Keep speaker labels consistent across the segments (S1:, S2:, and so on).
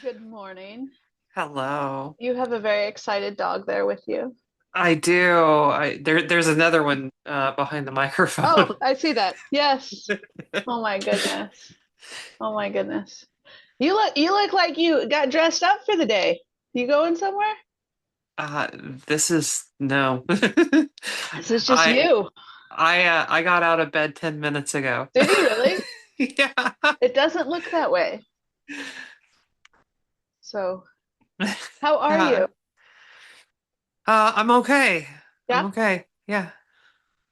S1: Good morning.
S2: Hello.
S1: You have a very excited dog there with you.
S2: I do. There's another one behind the microphone.
S1: Oh, I see that. Yes. Oh my goodness. Oh my goodness. You look like you got dressed up for the day. You going somewhere?
S2: Uh, this is no.
S1: This is just
S2: I
S1: you.
S2: I got out of bed 10 minutes ago.
S1: Did you really?
S2: Yeah.
S1: It doesn't look that way. So, how are
S2: Yeah.
S1: you?
S2: I'm okay. I'm
S1: Yeah?
S2: okay. Yeah.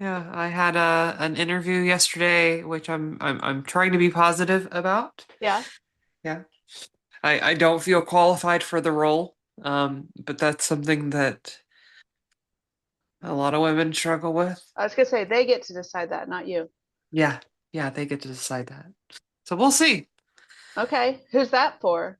S2: Yeah. I had an interview yesterday, which I'm trying to be positive about.
S1: Yeah.
S2: Yeah. I don't feel qualified for the role. But that's something that a lot of women struggle with.
S1: I was gonna say they get to decide that, not you.
S2: Yeah, yeah, they get to decide that. So we'll see.
S1: Okay. Who's that for?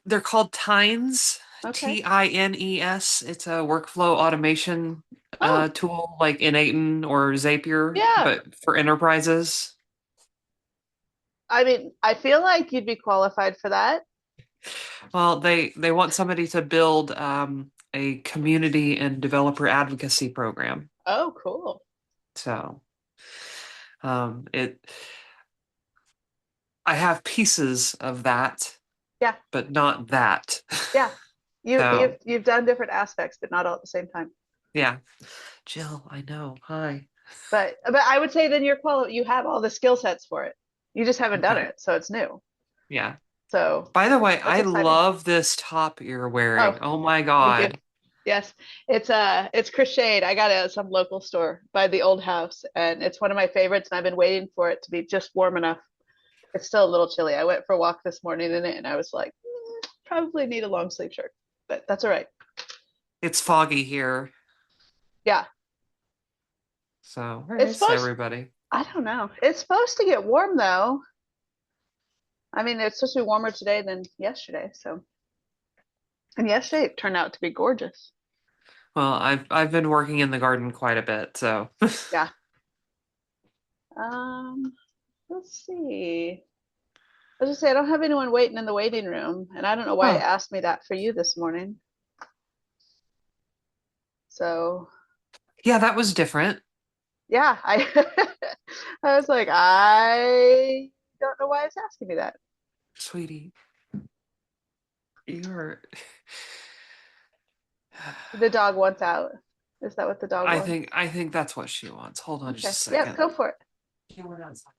S2: They're called Tines,
S1: Okay.
S2: Tines. It's a workflow automation
S1: Oh,
S2: tool like Innate or Zapier,
S1: yeah.
S2: but for enterprises.
S1: I mean, I feel like you'd be qualified for that.
S2: Well, they want somebody to build a community and developer advocacy program.
S1: Oh, cool.
S2: So it I have pieces of that,
S1: Yeah.
S2: but not that.
S1: Yeah. You
S2: So
S1: you've done different aspects, but not all at the same time.
S2: yeah. Jill, I know. Hi.
S1: But I would say then you have all the skill sets for it. You just haven't done
S2: Okay.
S1: it, so it's new.
S2: Yeah.
S1: So
S2: By the way,
S1: that's
S2: I
S1: exciting.
S2: love this top you're wearing.
S1: Oh,
S2: Oh my
S1: thank you.
S2: God.
S1: Yes, it's crocheted. I got it at some local store by the old house, and it's one of my favorites. And I've been waiting for it to be just warm enough. It's still a little chilly. I went for a walk this morning in it, and I was like, probably need a long sleeve shirt, but that's all right.
S2: It's foggy here.
S1: Yeah,
S2: So, where
S1: it's
S2: is
S1: supposed.
S2: everybody?
S1: I don't know. It's supposed to get warm though. I mean, it's supposed to be warmer today than yesterday. So, and yesterday it turned out to be gorgeous.
S2: Well, I've been working in the garden quite a bit, so
S1: Yeah. Um, let's see. I was just say I don't have anyone waiting in the waiting room, and I don't know why it
S2: oh,
S1: asked me that for you this morning. So,
S2: yeah, that was different.
S1: yeah, I I was like, I don't know why it's asking me that.
S2: Sweetie, you're
S1: The dog wants out. Is that what the dog wants?
S2: I think that's what she wants. Hold on just
S1: Okay.
S2: a
S1: Yep,
S2: second.
S1: go for it.
S2: She went outside.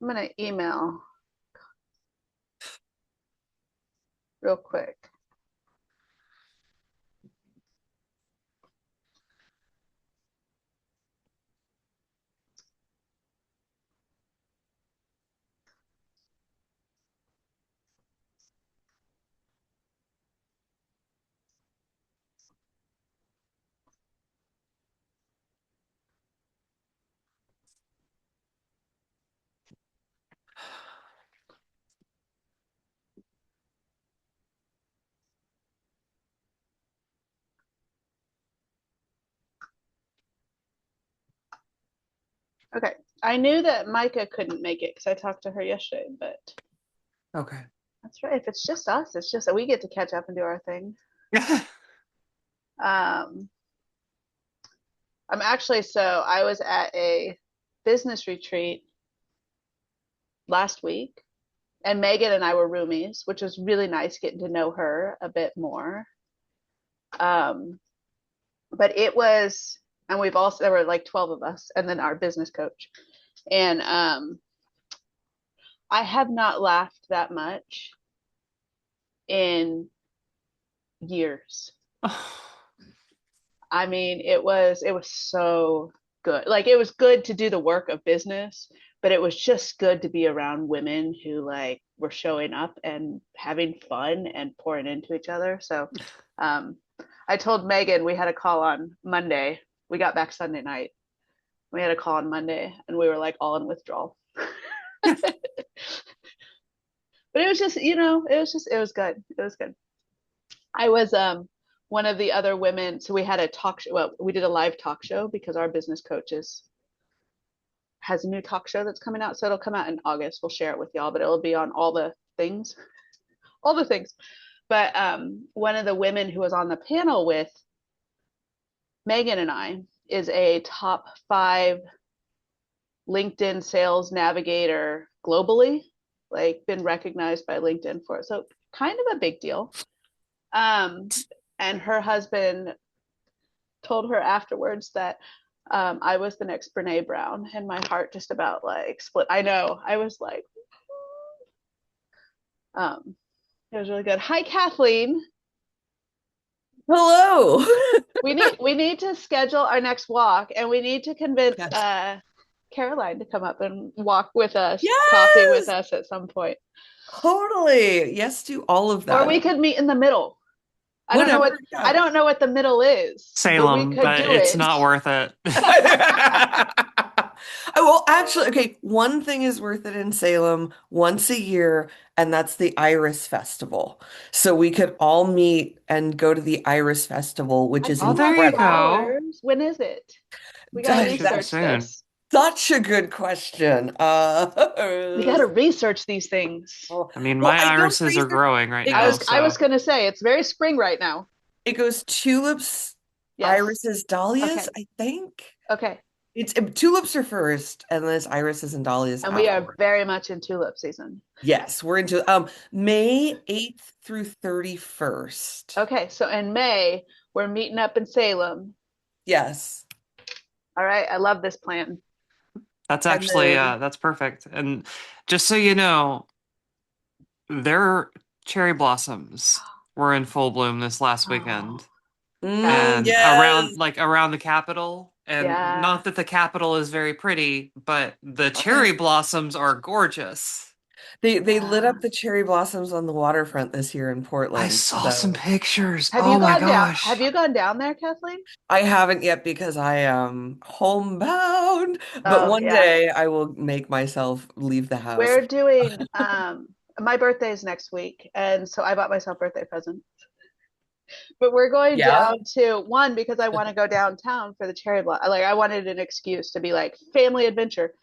S1: I'm gonna email real quick. Okay. I knew that Micah couldn't make it because I talked to her yesterday, but
S2: Okay.
S1: that's right. If it's just us, it's just that we get to catch up and do our thing. Um, I'm actually so I was at a business retreat last week, and Megan and I were roomies, which was really nice getting to know her a bit more. Um, but it was, and we've also there were like 12 of us, and then our business coach, and I have not laughed that much in years. I mean, it was so good. Like it was good to do the work of business, but it was just good to be around women who like were showing up and having fun and pouring into each other. So, um, I told Megan we had a call on Monday. We got back Sunday night. We had a call on Monday, and we were like all in withdrawal. But it was just, it was good. It was good. I was one of the other women, so we had a talk show. Well, we did a live talk show because our business coaches has a new talk show that's coming out. So it'll come out in August. We'll share it with y'all, but it'll be on all the things, all the things. But one of the women who was on the panel with Megan and I is a top 5 LinkedIn sales navigator globally, like been recognized by LinkedIn for it. So kind of a big deal. And her husband told her afterwards that I was the next Brene Brown, and my heart just about like split. I know. I was like, it was really good. Hi, Kathleen.
S3: Hello.
S1: we need to schedule our next walk, and we need to convince Caroline to come up and walk with us, coffee with us at some point.
S3: Totally. Yes to all of that.
S1: Or we could meet in the middle. I don't know what the middle is.
S2: Salem, but it's not worth it.
S3: Well, actually, okay, one thing is worth it in Salem once a year, and that's the Iris Festival. So we could all meet and go to the Iris Festival, which is
S2: there you go.
S1: When is it? We gotta research this.
S3: Such a good question.
S1: We gotta research these things.
S2: I mean, my irises are growing right now.
S1: I was gonna say it's very spring right now.
S3: It goes tulips, irises, dahlias, I think.
S1: Okay.
S3: It's tulips are first, and then it's irises and dahlias.
S1: And we are very much in tulip season.
S3: Yes, we're into May 8th through 31st.
S1: Okay, so in May, we're meeting up in Salem.
S3: Yes.
S1: All right, I love this plan.
S2: That's actually that's perfect. And just so you know, their cherry blossoms were in full bloom this last weekend. And around the Capitol. And not that the Capitol is very pretty, but the cherry blossoms are gorgeous.
S3: They lit up the cherry blossoms on the waterfront this year in Portland.
S2: I saw some pictures.
S1: Oh my gosh. Have you gone down there, Kathleen?
S3: I haven't yet because I am homebound. But one day I will make myself leave the house.
S1: We're doing my birthday is next week, and so I bought myself birthday presents. But we're going down to one because I want to go downtown for the cherry blossom. Like I wanted an excuse to be like family adventure.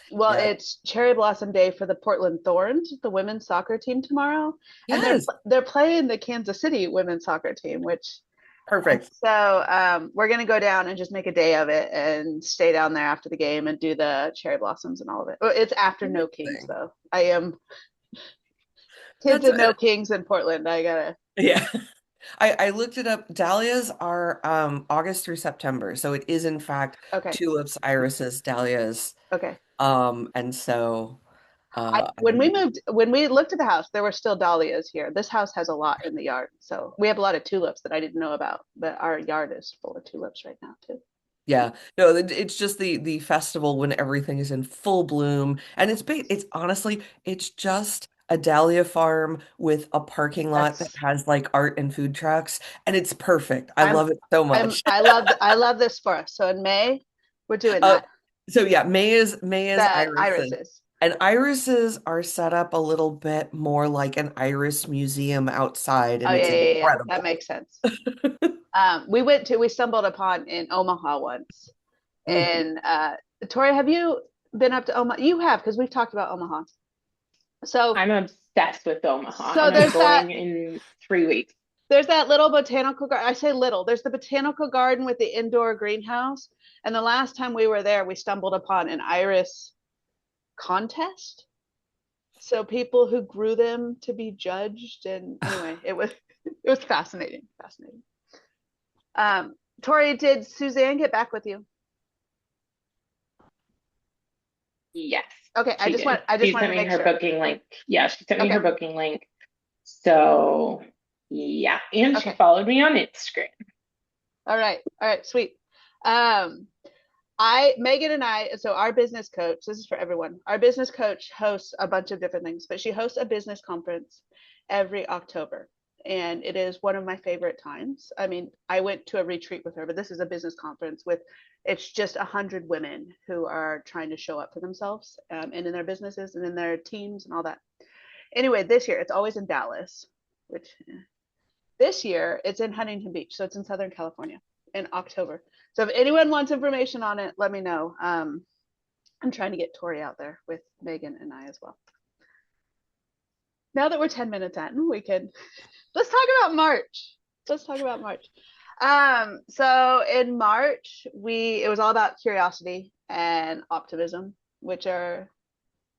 S1: Well, it's cherry blossom day for the Portland Thorns, the women's soccer team tomorrow, and they're playing the Kansas City women's soccer team, which
S3: perfect.
S1: So we're gonna go down and just make a day of it and stay down there after the game and do the cherry blossoms and all of it. It's after No Kings though. I am kids and No Kings in Portland. I gotta
S3: I looked it up. Dahlias are August through September. So it is in fact tulips, irises, dahlias.
S1: Okay.
S3: And so
S1: when we looked at the house, there were still dahlias here. This house has a lot in the yard. So we have a lot of tulips that I didn't know about, but our yard is full of tulips right now too.
S3: Yeah, no, it's just the festival when everything is in full bloom. And it's honestly, it's just a dahlia farm with a parking lot that has like art and food trucks, and it's perfect. I love it so much.
S1: I love this for us. So in May, we're doing that.
S3: So yeah, May is irises. And irises are set up a little bit more like an iris museum outside, and it's incredible.
S1: That makes sense. We stumbled upon in Omaha once, and Tori, have you been up to Omaha? You have, because we've talked about Omaha. So
S4: I'm obsessed with Omaha.
S1: So
S4: I'm going in 3 weeks.
S1: There's that little botanical garden. I say little. There's the botanical garden with the indoor greenhouse. And the last time we were there, we stumbled upon an iris contest. So people who grew them to be judged, and anyway, it was fascinating. Tori, did Suzanne get back with you?
S4: Yes.
S1: Okay, I just want to make
S4: her booking link. Yeah, she sent me her booking link. So yeah, and she followed me on Instagram.
S1: All right, sweet. Megan and I, so our business coach, this is for everyone. Our business coach hosts a bunch of different things, but she hosts a business conference every October. And it is one of my favorite times. I mean, I went to a retreat with her, but this is a business conference it's just 100 women who are trying to show up for themselves and in their businesses and in their teams and all that. Anyway, this year, it's always in Dallas, which This year, it's in Huntington Beach, so it's in Southern California in October. So if anyone wants information on it, let me know. I'm trying to get Tori out there with Megan and I as well. Now that we're 10 minutes in, let's talk about March. So in March, it was all about curiosity and optimism, which are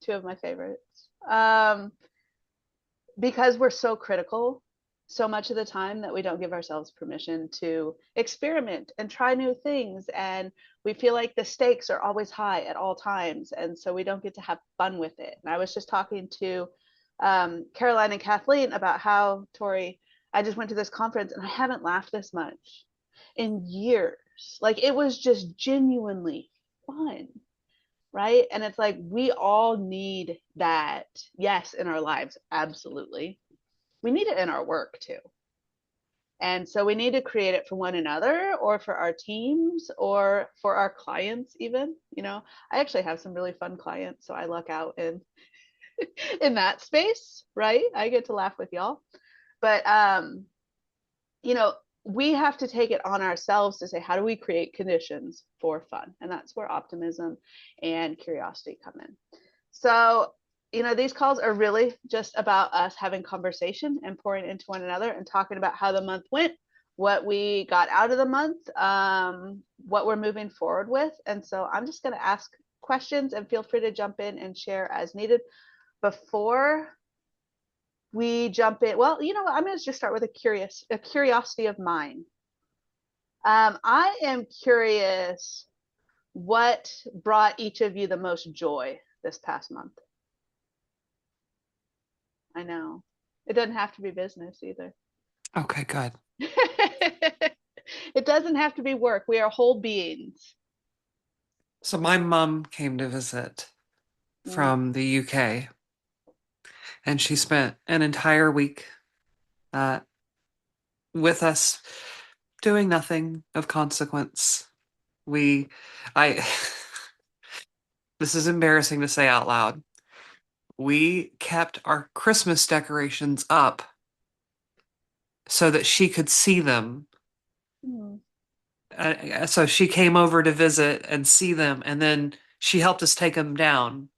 S1: two of my favorites. Because we're so critical so much of the time that we don't give ourselves permission to experiment and try new things. And we feel like the stakes are always high at all times. And so we don't get to have fun with it. And I was just talking to Caroline and Kathleen about how, Tori, I just went to this conference and I haven't laughed this much in years. Like, it was just genuinely fun. Right. And it's like, we all need that. Yes, in our lives. Absolutely. We need it in our work too. And so we need to create it for one another, or for our teams, or for our clients even. I actually have some really fun clients, so I luck out in that space, right? I get to laugh with y'all. But we have to take it on ourselves to say, how do we create conditions for fun? And that's where optimism and curiosity come in. So, these calls are really just about us having conversation and pouring into one another and talking about how the month went, what we got out of the month, what we're moving forward with. And so I'm just going to ask questions, and feel free to jump in and share as needed. Before we jump in, well, I'm going to just start with a curiosity of mine. I am curious what brought each of you the most joy this past month. I know. It doesn't have to be business either.
S2: Okay, good.
S1: It doesn't have to be work. We are whole beings.
S2: So my mom came to visit from the UK, and she spent an entire week with us doing nothing of consequence. This is embarrassing to say out loud. We kept our Christmas decorations up so that she could see them. So she came over to visit and see them, and then she helped us take them down.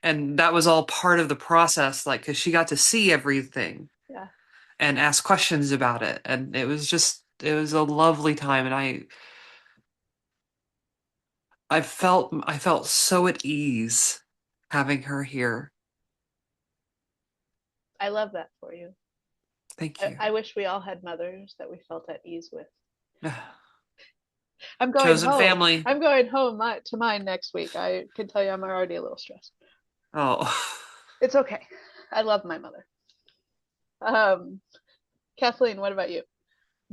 S2: And that was all part of the process, like, because she got to see everything.
S1: Yeah.
S2: And ask questions about it. And it was a lovely time. And I felt so at ease having her here.
S1: I love that for you.
S2: Thank you.
S1: I wish we all had mothers that we felt at ease with.
S2: Chosen family.
S1: I'm going home to mine next week. I can tell you I'm already a little stressed.
S2: Oh.
S1: It's okay. I love my mother. Kathleen, what about you?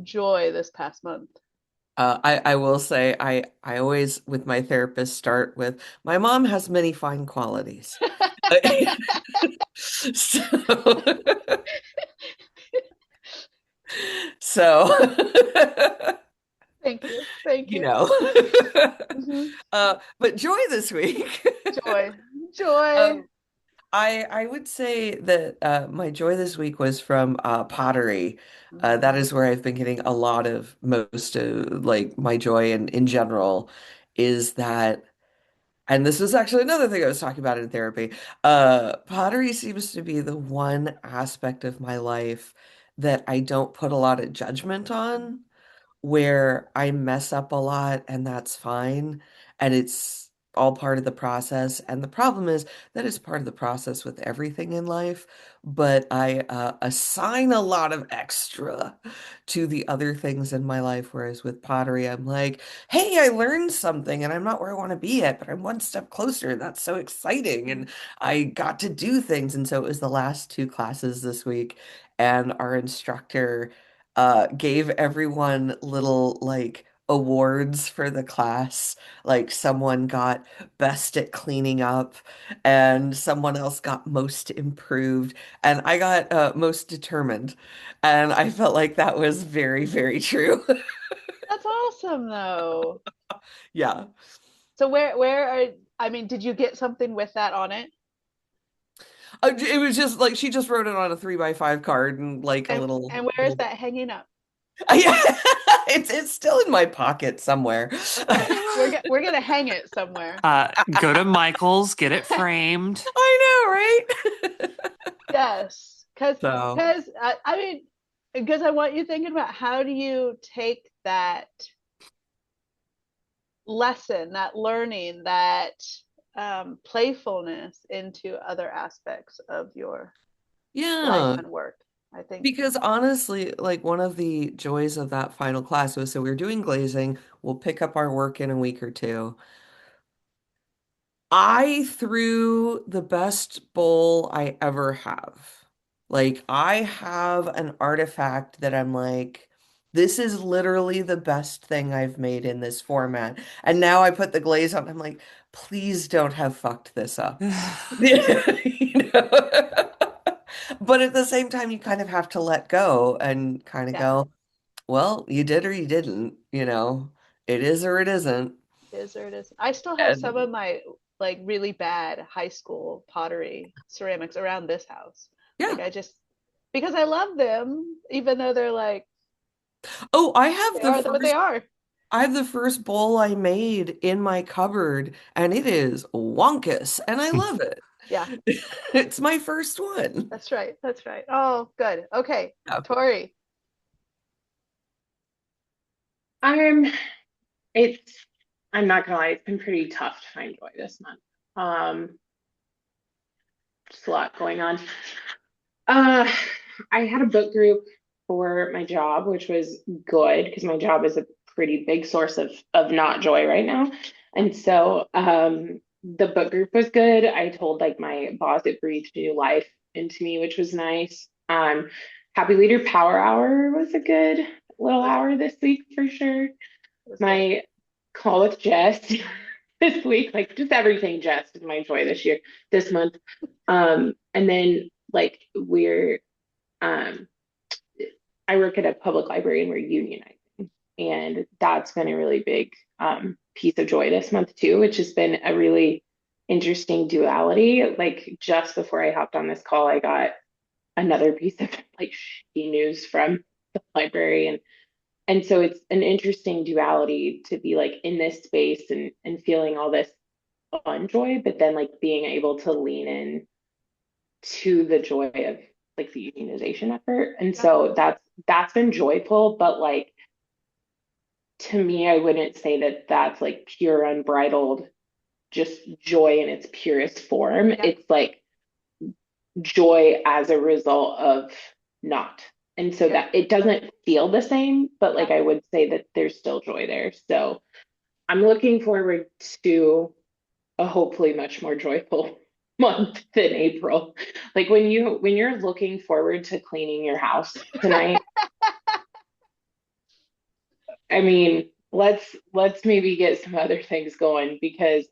S1: Joy this past month.
S3: I will say I always, with my therapist, start with, my mom has many fine qualities. So
S1: Thank you.
S3: But joy this week.
S1: Joy.
S3: I would say that my joy this week was from pottery. That is where I've been getting a lot of most of, like, my joy, and in general is that, and this was actually another thing I was talking about in therapy. Pottery seems to be the one aspect of my life that I don't put a lot of judgment on, where I mess up a lot, and that's fine. And it's all part of the process. And the problem is that is part of the process with everything in life. But I assign a lot of extra to the other things in my life. Whereas with pottery, I'm like, hey, I learned something, and I'm not where I want to be yet, but I'm one step closer. That's so exciting. And I got to do things. And so it was the last two classes this week. And our instructor gave everyone little, like, awards for the class. Like, someone got best at cleaning up, and someone else got most improved, and I got most determined. And I felt like that was very, very true.
S1: That's awesome, though.
S3: Yeah.
S1: So did you get something with that on it?
S3: It was just like she just wrote it on a 3x5 card and like a little.
S1: And where is that hanging up?
S3: Yeah, it's still in my pocket somewhere.
S1: We're gonna hang it somewhere.
S2: Go to Michael's, get it framed.
S3: I know, right?
S1: Yes, because
S3: So,
S1: I mean, because I want you thinking about how do you take that lesson, that learning, that playfulness into other aspects of your life
S3: yeah.
S1: and work. I think.
S3: Because honestly, like one of the joys of that final class was so we are doing glazing. We'll pick up our work in a week or two. I threw the best bowl I ever have. Like, I have an artifact that I'm like, this is literally the best thing I've made in this format. And now I put the glaze on. I'm like, please don't have fucked this up. You know? But at the same time, you kind of have to let go and kind of
S1: Yeah,
S3: go, well, you did or you didn't, you know, it is or it isn't.
S1: it is or it is. I still have some
S3: And
S1: of my like really bad high school pottery ceramics around this house. Like
S3: yeah.
S1: I just because I love them, even though they're like
S3: Oh,
S1: they are what they are.
S3: I have the first bowl I made in my cupboard and it is wonkus and I love it.
S1: Yeah,
S3: It's my first one.
S1: that's right. That's right. Oh, good. Okay,
S3: Yeah.
S1: Tori.
S4: I'm it's I'm not gonna lie, it's been pretty tough to find joy this month. Just a lot going on. Uh, I had a book group for my job, which was good because my job is a pretty big source of not joy right now. And so the book group was good. I told like my boss it breathed new life into me, which was nice. Happy Leader Power Hour was a good little hour this week for sure.
S1: Was good.
S4: My call with Jess this week, like just everything Jess is my joy this month. And then like um I work at a public library and we're unionizing. And that's been a really big piece of joy this month too, which has been a really interesting duality. Like just before I hopped on this call, I got another piece of like shitty news from the library and so it's an interesting duality to be like in this space and feeling all this fun joy, but then like being able to lean in to the joy of like the unionization effort. And so that's been joyful, but like to me, I wouldn't say that that's like pure unbridled, just joy in its purest form.
S1: Yeah.
S4: It's like joy as a result of not. And so that it doesn't feel the same, but like I would say that there's still joy there. So I'm looking forward to a hopefully much more joyful month than April. Like when you're looking forward to cleaning your house tonight, I mean, let's maybe get some other things going because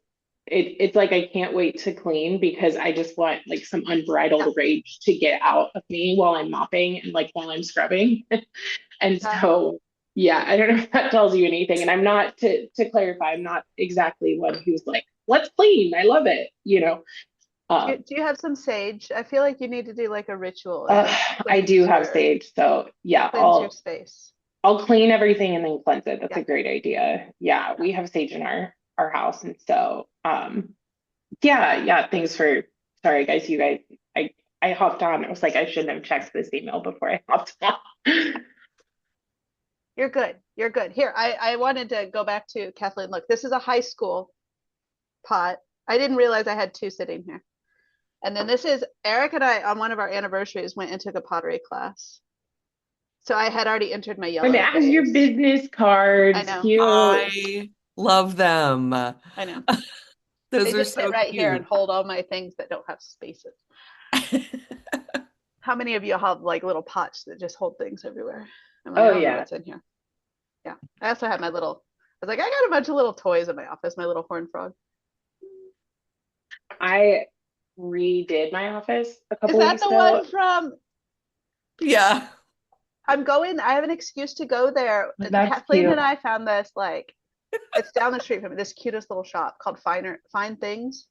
S4: it's like I can't wait to clean because I just want like some unbridled rage to get out of me while I'm mopping and like while I'm scrubbing. And so yeah, I don't know if that tells you anything. And I'm not to clarify, I'm not exactly one who's like, let's clean. I love it, you know.
S1: Do you have some sage? I feel like you need to do like a ritual.
S4: I do have sage, so yeah,
S1: Cleanse your space.
S4: I'll clean everything and then cleanse it. That's a great idea. Yeah, we have sage in our house, and so yeah. Thanks for sorry guys, you guys. I hopped on. I was like, I shouldn't have checked this email before I hopped on.
S1: You're good. You're good. Here, I wanted to go back to Kathleen. Look, this is a high school pot. I didn't realize I had two sitting here. And then this is Eric and I on one of our anniversaries went and took a pottery class. So I had already entered my yellow.
S4: And as your business cards.
S1: I know.
S4: Cute.
S3: I love them.
S1: I know.
S3: Those
S1: they
S3: are
S1: just
S3: so
S1: sit right
S3: cute.
S1: here and hold all my things that don't have spaces. How many of you have like little pots that just hold things everywhere?
S4: Oh yeah.
S1: What's in here? Yeah. I also have my little. I was like, I got a bunch of little toys in my office. My little horn frog.
S4: I redid my office a couple
S1: Is that
S4: weeks
S1: the
S4: ago.
S1: one from?
S3: Yeah.
S1: I'm going. I have an excuse to go there.
S4: That's
S1: Kathleen
S4: cute.
S1: and I found this like, it's down the street from me. This cutest little shop called Fine Things,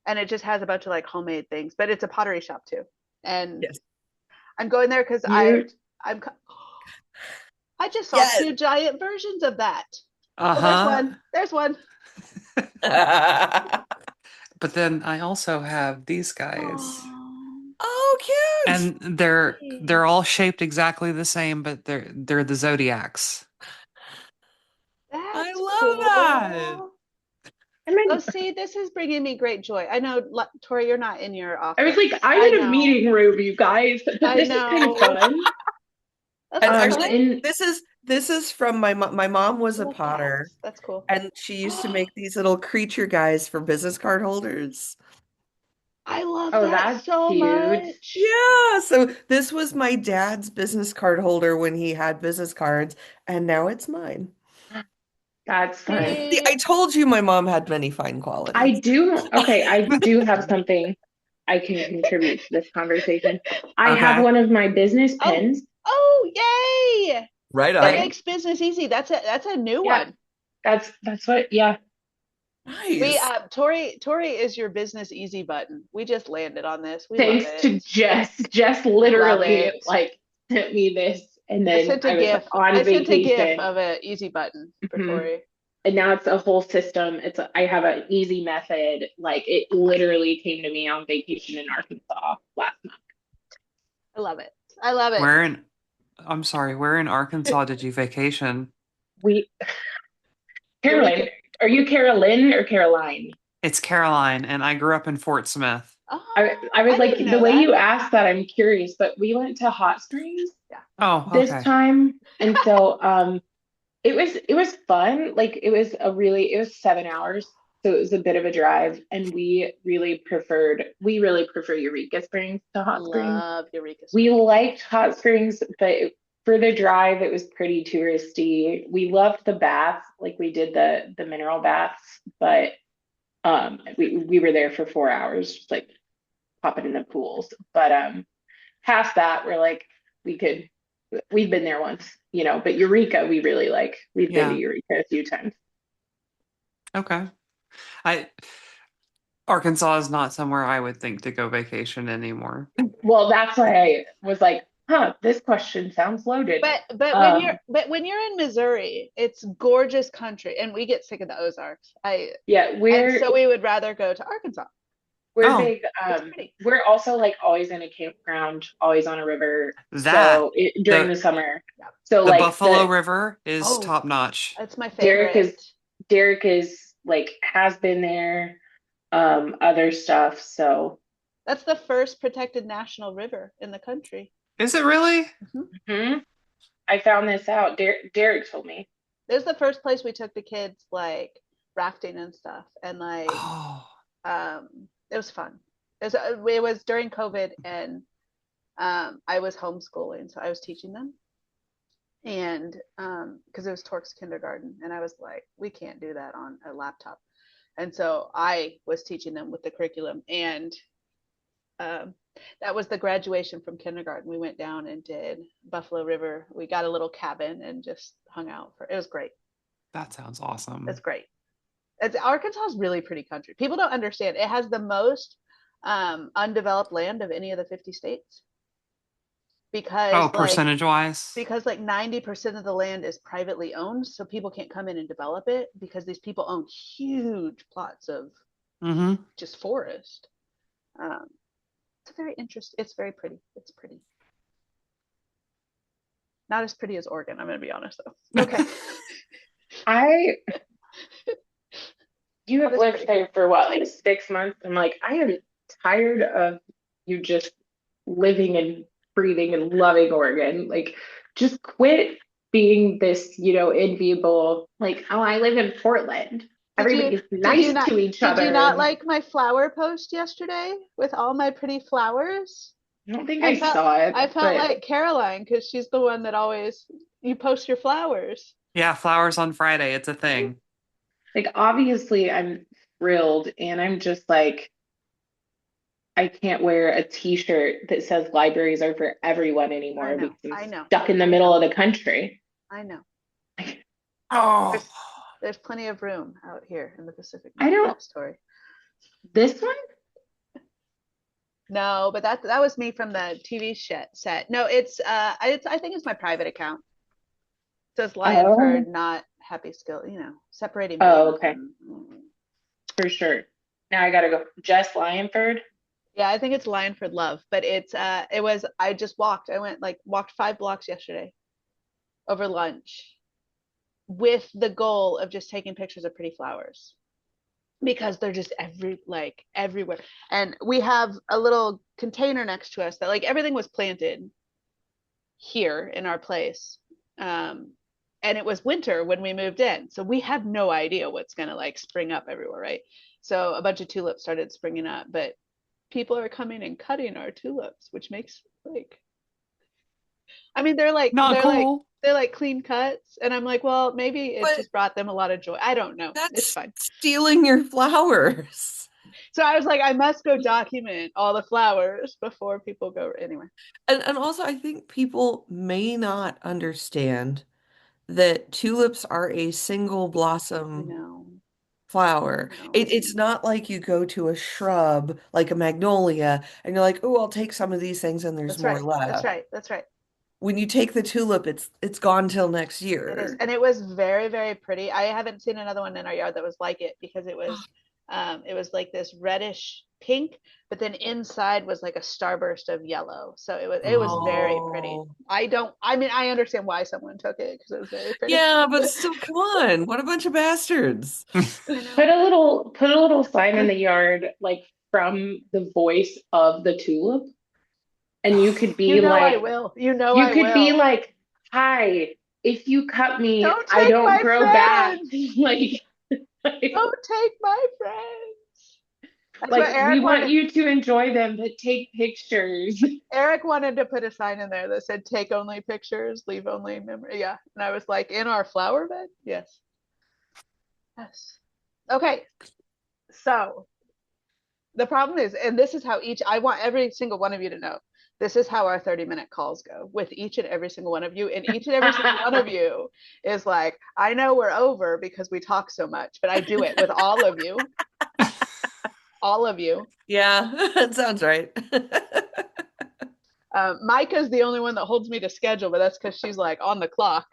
S1: and it just has a bunch of like homemade things, but it's a pottery shop too. And
S3: Yes.
S1: I'm going there because
S4: Cute.
S1: I'm I just saw
S3: Yes.
S1: 2 giant versions of that. Oh, there's
S2: Uh-huh.
S1: one. There's one.
S2: But then I also have these guys.
S1: Oh,
S3: Oh, cute.
S2: And they're all shaped exactly the same, but they're the zodiacs.
S1: that's
S3: love that.
S1: cool.
S4: I mean,
S1: Oh, see, this is bringing me great joy. I know, Tori, you're not in your
S4: I was
S1: office.
S4: like, I'm
S1: I
S4: in a
S1: know.
S4: meeting room, you guys. But
S1: I
S4: this is kind of
S1: know.
S4: fun.
S1: That's
S3: And
S1: cool.
S3: actually,
S4: And
S3: this is from my mom was a
S1: Little
S3: potter,
S1: cats. That's cool.
S3: and she used to make these little creature guys for business card holders.
S1: I love
S4: oh,
S1: that
S4: that's
S1: so
S4: cute.
S1: much.
S3: Yeah, so this was my dad's business card holder when he had business cards, and now it's mine.
S4: That's fun.
S3: See, I told you my mom had many fine
S4: I
S3: qualities.
S4: do. Okay, I do have something I can contribute to this conversation. I have
S2: Okay.
S4: one of my business
S1: Oh,
S4: pens.
S1: oh, yay!
S3: Right
S1: That
S3: on.
S1: makes business easy. That's a new
S4: Yeah.
S1: one.
S4: That's what. Yeah.
S1: We
S3: Nice.
S1: Tori is your business easy button. We just landed on this. We love
S4: Thanks to
S1: it.
S4: Jess. Jess literally
S1: it.
S4: like sent me this, and
S1: I
S4: then
S1: sent
S4: I
S1: a
S4: was
S1: GIF.
S4: on
S1: I sent a GIF
S4: vacation.
S1: of an easy button for
S4: Mhm.
S1: Tori.
S4: And now it's a whole system. I have an easy method. Like it literally came to me on vacation in Arkansas last month.
S1: I love it. I love it.
S2: I'm sorry, where in Arkansas did you vacation?
S4: Carolyn, are you Carolyn or Caroline?
S2: It's Caroline, and I grew up in Fort Smith.
S1: Oh,
S4: I was like,
S1: didn't
S4: the
S1: know
S4: way
S1: that.
S4: you asked that, I'm curious, but we went to Hot Springs
S2: Oh,
S4: this
S2: okay.
S4: time. And so it was fun. Like it was 7 hours. So it was a bit of a drive. And we really prefer Eureka Springs to Hot Springs.
S1: Love Eureka
S4: We
S1: Springs.
S4: liked Hot Springs, but for the drive, it was pretty touristy. We loved the baths, like we did the mineral baths, but we were there for 4 hours, just like popping in the pools. But past that, we're like we've been there once, but Eureka we really like. We've been to
S2: Yeah.
S4: Eureka a few times.
S2: Okay. Arkansas is not somewhere I would think to go vacation anymore.
S4: Well, that's why I was like, this question sounds loaded.
S1: But when you're in Missouri, it's gorgeous country, and we get sick of the Ozarks.
S4: and
S1: so we would rather go to Arkansas.
S4: We're
S2: Oh.
S4: big.
S1: It's pretty.
S4: We're also like always in a campground, always on a river.
S2: That
S4: So during
S2: the-
S4: the summer. So
S2: The
S4: like
S2: Buffalo River is
S1: Oh.
S2: top notch.
S1: That's my favorite.
S4: Derek is like has been there, other stuff. So
S1: That's the first protected national river in the country.
S2: Is it really?
S4: I found this out. Derek told me.
S1: It was the first place we took the kids like rafting and stuff, and like
S2: Oh,
S1: it was fun. It was during COVID, and I was homeschooling, so I was teaching them, and because it was Torque's kindergarten, and I was like, we can't do that on a laptop, and so I was teaching them with the curriculum, and that was the graduation from kindergarten. We went down and did Buffalo River. We got a little cabin and just hung out it was great.
S2: that sounds awesome.
S1: It's great. Arkansas is really pretty country. People don't understand. It has the most undeveloped land of any of the 50 states. Because
S2: percentage-wise?
S1: Because like 90% of the land is privately owned, so people can't come in and develop it because these people own huge plots of just forest. It's very interesting. It's very pretty. It's pretty. Not as pretty as Oregon, I'm going to be honest though. Okay.
S4: You have lived there for what, like 6 months? I'm like, I am tired of you just living and breathing and loving Oregon. Like, just quit being this, enviable, like, oh, I live in Portland. Everybody's nice to each other.
S1: Did you not like my flower post yesterday with all my pretty flowers?
S4: I don't think I saw it.
S1: I felt like Caroline because she's the one that always, you post your flowers.
S2: Yeah, flowers on Friday. It's a thing.
S4: Like, obviously, I'm thrilled, and I'm just like, I can't wear a t-shirt that says libraries are for everyone anymore because I'm stuck in the middle of the country.
S1: I know.
S2: Oh.
S1: There's plenty of room out here in the Pacific
S4: Northwest.
S1: Story.
S4: This one?
S1: No, but that was me from the TV set. No, I think it's my private account. It says
S4: Oh,
S1: Lionford, not Happy Skill, separating
S4: oh,
S1: blooms
S4: okay,
S1: and
S4: for sure. Now I gotta go. Jess Lionford.
S1: yeah, I think it's Lionford Love, but I just walked. I walked 5 blocks yesterday over lunch with the goal of just taking pictures of pretty flowers because they're just everywhere. And we have a little container next to us that everything was planted here in our place. And it was winter when we moved in. So we have no idea what's going to spring up everywhere, right? So a bunch of tulips started springing up, but people are coming and cutting our tulips, which makes I mean,
S2: Not cool.
S1: they're like clean cuts, and I'm like, well, maybe it
S3: But
S1: just brought them a lot of joy. I don't know. It's
S3: that's
S1: fine.
S3: stealing your flowers.
S1: So I was like, I must go document all the flowers before people go. Anyway,
S3: And also, I think people may not understand that tulips are a single
S1: I
S3: blossom
S1: know.
S3: flower.
S1: I know.
S3: It's not like you go to a shrub like a magnolia and you're like, oh, I'll take some of these things and there's
S1: That's
S3: more
S1: right. That's
S3: left.
S1: right. That's right.
S3: When you take the tulip, it's gone till next
S1: It is,
S3: year.
S1: and it was very, very pretty. I haven't seen another one in our yard that was like it because it was like this reddish pink, but then inside was like a starburst of yellow. So it was very pretty.
S3: Oh.
S1: I mean, I understand why someone took it because it was very pretty.
S3: Yeah, but still, come on. What a bunch of bastards.
S1: I know.
S4: Put a little sign in the yard, like from the voice of the tulip, and you could
S1: You
S4: be
S1: know I
S4: like,
S1: will. You know I will.
S4: "Hi, if you cut me,
S1: Don't
S4: I
S1: take
S4: don't
S1: my
S4: grow back."
S1: friends.
S4: Like,
S1: Don't take my friends. That's what
S4: like we
S1: Eric
S4: want
S1: wanted.
S4: you to enjoy them, but take pictures.
S1: Eric wanted to put a sign in there that said "Take only pictures, leave only memory." Yeah, and I was like, "In our flower bed?" Yes. Yes. Okay. So the problem is, and this is how I want every single one of you to know, this is how our 30-minute calls go with each and every single one of you. And each and every single one of you is like, I know we're over because we talk so much, but I do it with all of you. All of you.
S3: Yeah, that sounds right.
S1: Micah's the only one that holds me to schedule, but that's because she's like on the clock.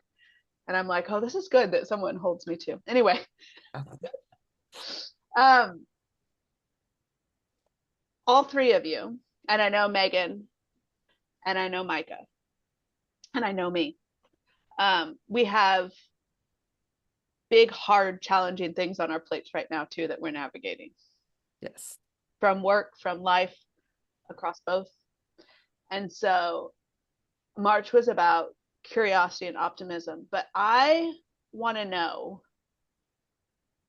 S1: And I'm like, oh, this is good that someone holds me to. Anyway, all three of you, and I know Megan, and I know Micah, and I know me. We have big, hard, challenging things on our plates right now too that we're navigating.
S3: Yes.
S1: From work, from life, across both. And so March was about curiosity and optimism, but I want to know,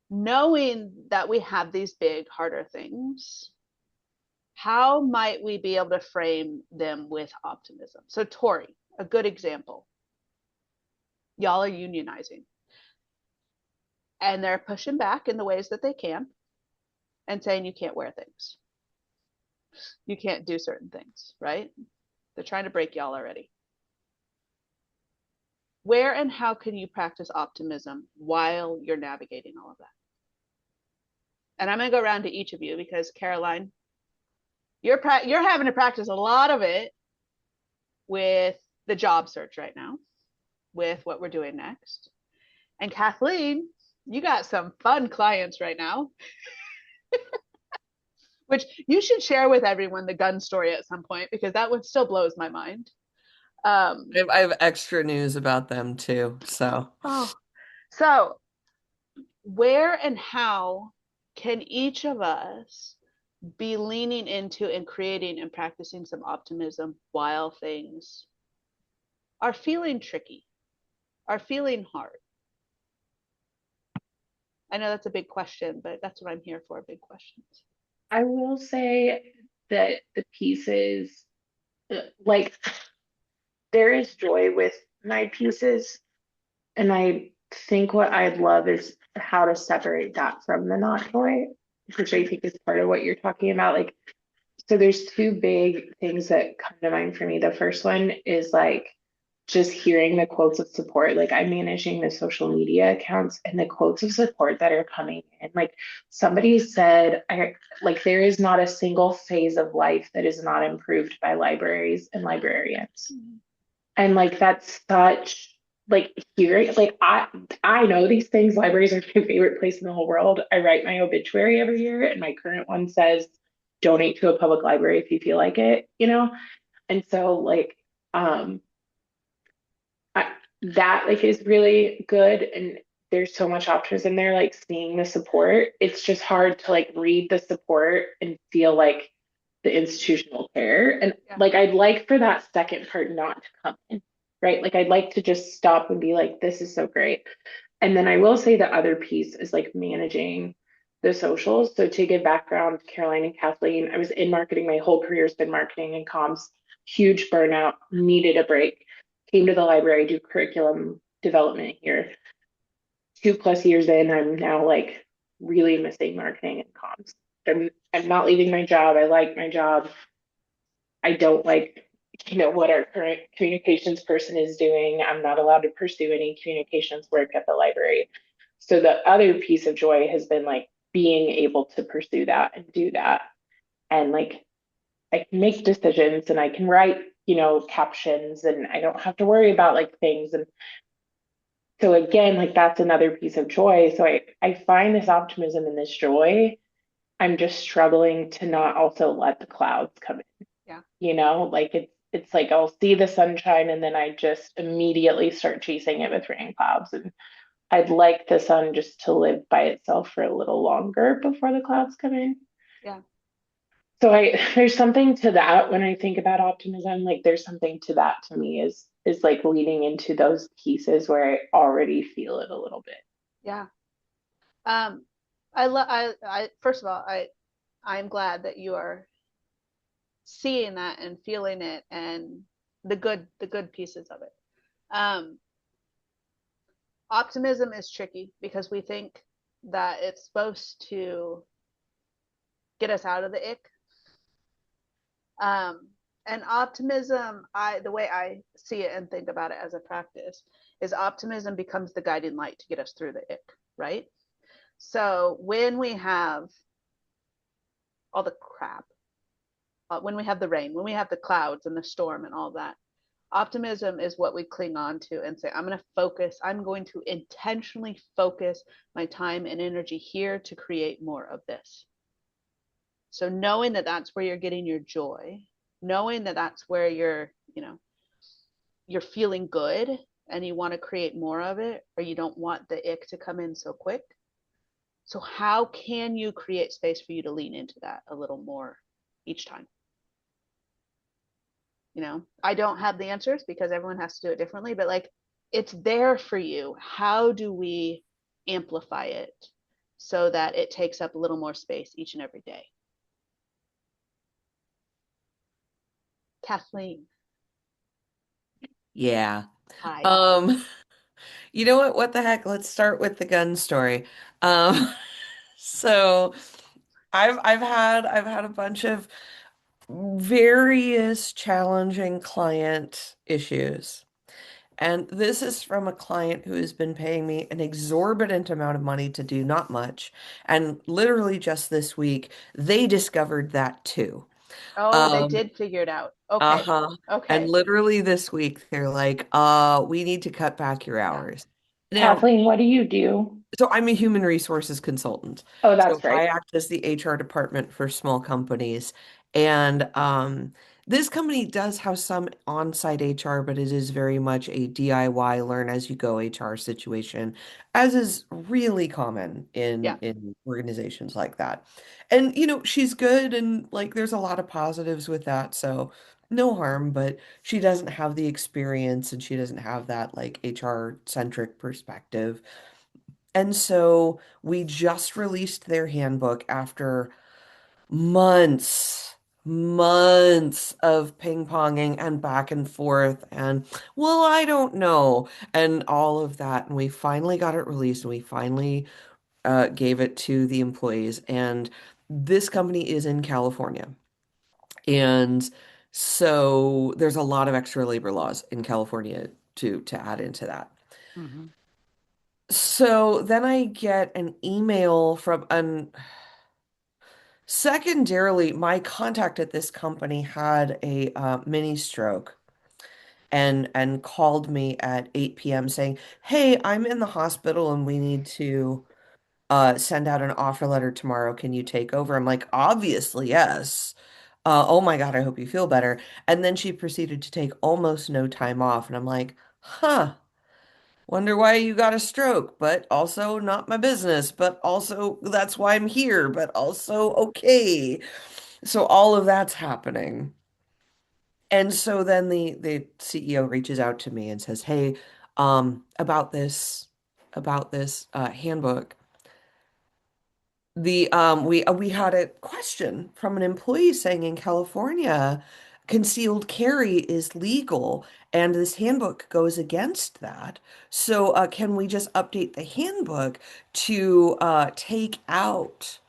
S1: knowing that we have these big, harder things, how might we be able to frame them with optimism? So Tori, a good example. Y'all are unionizing and they're pushing back in the ways that they can and saying you can't wear things. You can't do certain things, right? They're trying to break y'all already. Where and how can you practice optimism while you're navigating all of that? And I'm going to go around to each of you because Caroline, you're having to practice a lot of it with the job search right now, with what we're doing next. And Kathleen, you got some fun clients right now, which you should share with everyone the gun story at some point because that one still blows my mind.
S3: I have extra news about them too. So
S1: where and how can each of us be leaning into and creating and practicing some optimism while things are feeling tricky, are feeling hard? I know that's a big question, but that's what I'm here for, big questions.
S4: I will say that the pieces, like, there is joy with my pieces. And I think what I'd love is how to separate that from the not joy, which I think is part of what you're talking about. Like, so there's two big things that come to mind for me. The first one is like just hearing the quotes of support, like I'm managing the social media accounts and the quotes of support that are coming in. Like somebody said, like there is not a single phase of life that is not improved by libraries and librarians. And like that's such like hearing like I know these things. Libraries are my favorite place in the whole world. I write my obituary every year, and my current one says donate to a public library if you feel like it, you know? And so like um I, that like is really good, and there's so much optimism there, like seeing the support. It's just hard to like read the support and feel like the institutional care. And
S1: Yeah.
S4: like I'd like for that second part not to come in, right? Like I'd like to just stop and be like, this is so great. And then I will say the other piece is like managing the socials. So to give background, Caroline and Kathleen, I was in marketing. My whole career has been marketing and comms, huge burnout, needed a break, came to the library, do curriculum development here. 2+ years in, I'm now like really missing marketing and comms. I'm not leaving my job. I like my job. I don't like, what our current communications person is doing. I'm not allowed to pursue any communications work at the library. So the other piece of joy has been like being able to pursue that and do that. And like I can make decisions and I can write, captions, and I don't have to worry about like things. And so again, like that's another piece of joy. So I find this optimism and this joy. I'm just struggling to not also let the clouds come in.
S1: Yeah.
S4: Like it's like I'll see the sunshine and then I just immediately start chasing it with rain clouds. And I'd like the sun just to live by itself for a little longer before the clouds come in.
S1: Yeah.
S4: So there's something to that when I think about optimism. Like there's something to that to me is like leading into those pieces where I already feel it a little bit.
S1: Yeah. Um, I first of all, I'm glad that you are seeing that and feeling it and the good pieces of it. Um, Optimism is tricky because we think that it's supposed to get us out of the ick. Um, and optimism, the way I see it and think about it as a practice, is optimism becomes the guiding light to get us through the ick, right? So when we have all the crap, when we have the rain, when we have the clouds and the storm and all that, optimism is what we cling on to and say, I'm going to intentionally focus my time and energy here to create more of this. So knowing that that's where you're getting your joy, knowing that that's where you're feeling good and you want to create more of it, or you don't want the ick to come in so quick. So how can you create space for you to lean into that a little more each time? I don't have the answers because everyone has to do it differently, but like it's there for you. How do we amplify it so that it takes up a little more space each and every day? Kathleen.
S3: Yeah.
S1: Hi.
S3: You know what? What the heck? Let's start with the gun story. Um, so I've had a bunch of various challenging client issues. And this is from a client who has been paying me an exorbitant amount of money to do not much. And literally just this week, they discovered that too.
S1: Oh, they
S3: Um,
S1: did figure it out. Okay.
S3: uh-huh. And
S1: Okay.
S3: literally this week, they're like, we need to cut back your
S1: Yeah.
S3: hours. Now,
S4: Kathleen, what do you do?
S3: so I'm a human resources consultant.
S4: Oh,
S3: So
S4: that's
S3: I
S4: right.
S3: act as the HR department for small companies. And this company does have some on-site HR, but it is very much a DIY learn as you go HR situation, as is really common
S1: Yeah.
S3: in organizations like that. And she's good and like there's a lot of positives with that. So no harm, but she doesn't have the experience and she doesn't have that like HR centric perspective. And so we just released their handbook after months of ping-ponging and back and forth and, well, I don't know, and all of that. And we finally got it released and we finally gave it to the employees. And this company is in California. And So there's a lot of extra labor laws in California to add into that.
S2: Hmm.
S3: So then I get an email from an secondarily, my contact at this company had a mini stroke and called me at 8 p.m. saying, "Hey, I'm in the hospital and we need to send out an offer letter tomorrow. Can you take over?" I'm like, "Obviously, yes." Oh my God, I hope you feel better. And then she proceeded to take almost no time off. And I'm like, huh, wonder why you got a stroke, but also not my business, but also that's why I'm here, but also okay. So all of that's happening. And so then the CEO reaches out to me and says, "Hey, about this handbook. We had a question from an employee saying in California, concealed carry is legal, and this handbook goes against that. So can we just update the handbook to take out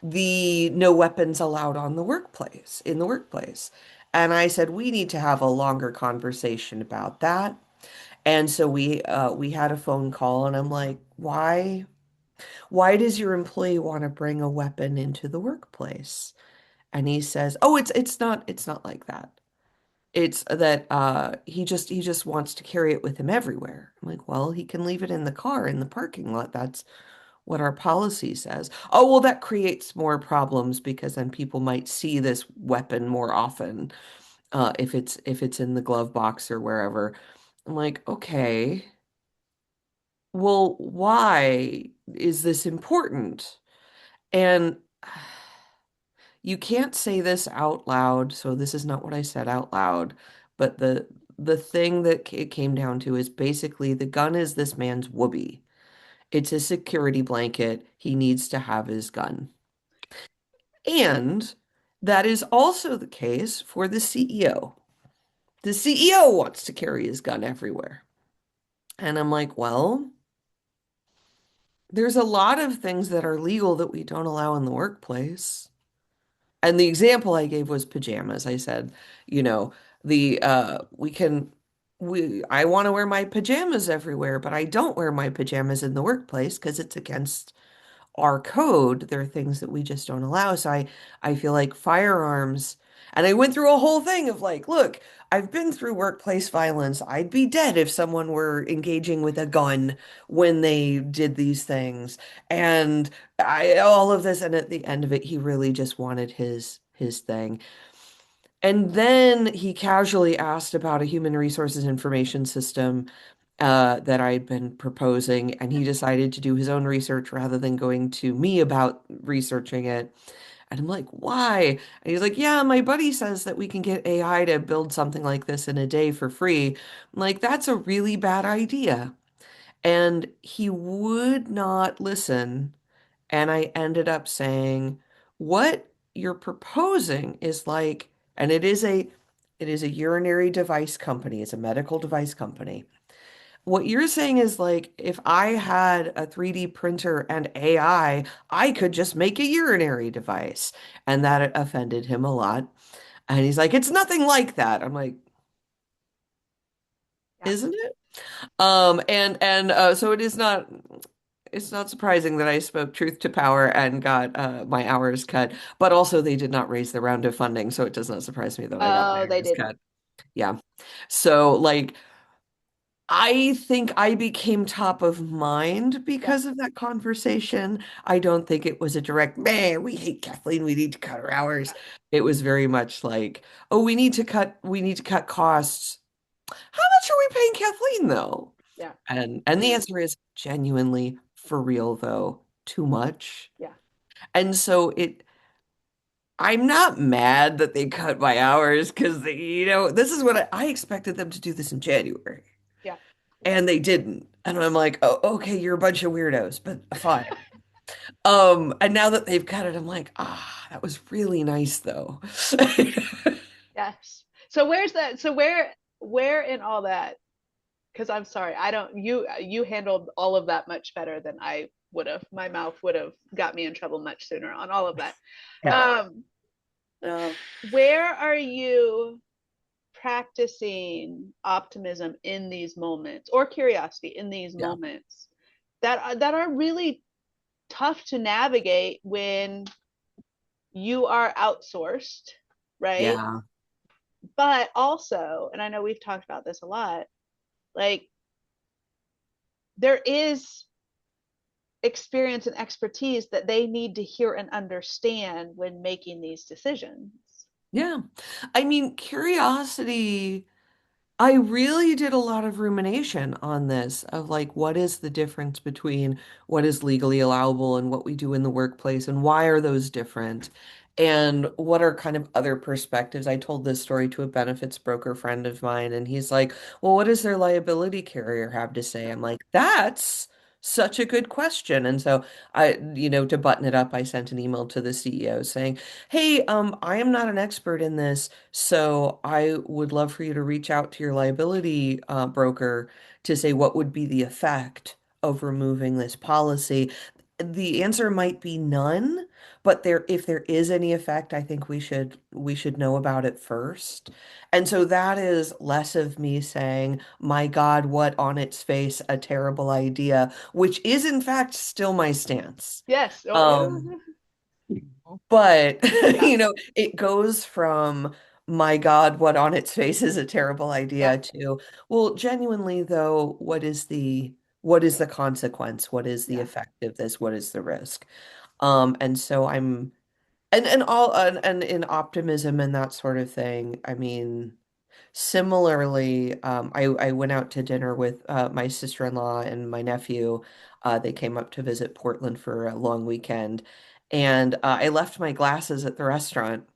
S3: the no weapons allowed on the workplace, in the workplace?" And I said, we need to have a longer conversation about that. And so we had a phone call, and I'm like, why does your employee want to bring a weapon into the workplace? And he says, "Oh, it's not like that. It's that he just wants to carry it with him everywhere." I'm like, "Well, he can leave it in the car in the parking lot. That's what our policy says." "Oh, well, that creates more problems because then people might see this weapon more often if it's in the glove box or wherever." I'm like, "Okay, well, why is this important?" And you can't say this out loud, so this is not what I said out loud, but the thing that it came down to is basically the gun is this man's whoopee. It's a security blanket. He needs to have his gun. And that is also the case for the CEO. The CEO wants to carry his gun everywhere. And I'm like, well, there's a lot of things that are legal that we don't allow in the workplace. And the example I gave was pajamas. I said, you know, the we can we I want to wear my pajamas everywhere, but I don't wear my pajamas in the workplace because it's against our code. There are things that we just don't allow. So I feel like firearms, and I went through a whole thing of like, look, I've been through workplace violence. I'd be dead if someone were engaging with a gun when they did these things. And I all of this, and at the end of it, he really just wanted his thing. And then he casually asked about a human resources information system that I'd been proposing, and he decided to do his own research rather than going to me about researching it. And I'm like, why? And he's like, yeah, my buddy says that we can get AI to build something like this in a day for free. I'm like, that's a really bad idea. And he would not listen. And I ended up saying, what you're proposing is like, and it is a urinary device company, it's a medical device company. What you're saying is like, if I had a 3D printer and I could just make a urinary device. And that offended him a lot. And he's like, it's nothing like that. I'm like,
S1: Yeah.
S3: isn't it? And so it's not surprising that I spoke truth to power and got my hours cut, but also they did not raise the round of funding, so it does not surprise me that I got my
S1: Oh, they
S3: hours
S1: didn't.
S3: cut. Yeah. So like I think I became top of mind
S1: Yeah.
S3: because of that conversation. I don't think it was a direct, man, we hate Kathleen, we need to cut her hours.
S1: Yeah.
S3: It was very much like, oh, we need to cut costs. How much are we paying Kathleen though?
S1: Yeah.
S3: And the answer is genuinely for real though, too much.
S1: Yeah.
S3: And so I'm not mad that they cut my hours because this is what I expected them to do this in January.
S1: Yeah.
S3: And they didn't. And I'm like, oh, okay, you're a bunch of weirdos, but fine. And now that they've cut it, I'm like, that was really nice though.
S1: Yes. So where's that? So where in all that? Because I'm sorry, I don't you handled all of that much better than I would have. My mouth would have got me in trouble much sooner on all of that.
S3: Yeah.
S1: Um, where are you? practicing optimism in these moments or curiosity in these
S3: Yeah.
S1: moments that are really tough to navigate when you are outsourced, right?
S3: Yeah.
S1: But also, and I know we've talked about this a lot, like there is experience and expertise that they need to hear and understand when making these decisions.
S3: Yeah. I mean, curiosity. I really did a lot of rumination on this of like, what is the difference between what is legally allowable and what we do in the workplace, and why are those different? And what are kind of other perspectives? I told this story to a benefits broker friend of mine, and he's like, well, what does their liability carrier have to say? I'm like, that's such a good question. And so to button it up, I sent an email to the CEO saying, hey, I am not an expert in this. So I would love for you to reach out to your liability broker to say what would be the effect of removing this policy. The answer might be none, but if there is any effect, I think we should know about it first. And so that is less of me saying, "My God, what on its face a terrible idea," which is in fact still my stance.
S1: Yes. Oh,
S3: Um,
S1: yeah.
S3: but
S1: Yeah.
S3: it goes from my God, what on its face is a terrible
S1: Yeah.
S3: idea to, well, genuinely though, what is the consequence? What is the
S1: Yeah.
S3: effect of this? What is the risk? And so and in optimism and that sort of thing, I mean, similarly, I went out to dinner with my sister-in-law and my nephew. They came up to visit Portland for a long weekend. And I left my glasses at the restaurant.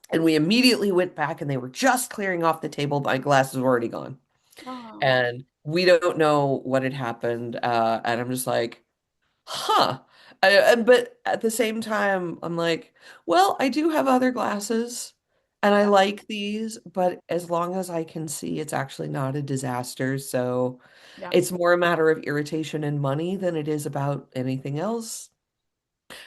S3: And we immediately went back and they were just clearing off the table. My glasses were already gone.
S1: Oh,
S3: And we don't know what had happened. And I'm just like, huh. But at the same time, I'm like, well, I do have other glasses and I
S1: yeah.
S3: like these, but as long as I can see, it's actually not a disaster. So
S1: Yeah.
S3: it's more a matter of irritation and money than it is about anything else.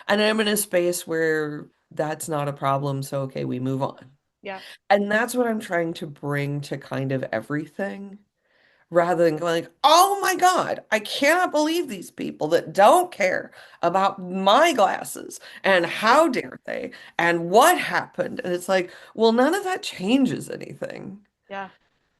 S3: And I'm in a space where that's not a problem. So, okay, we move on.
S1: Yeah.
S3: And that's what I'm trying to bring to kind of everything rather than going like, oh my God, I cannot believe these people that don't care about my glasses and how dare they and what happened. And it's like, well, none of that changes anything.
S1: Yeah.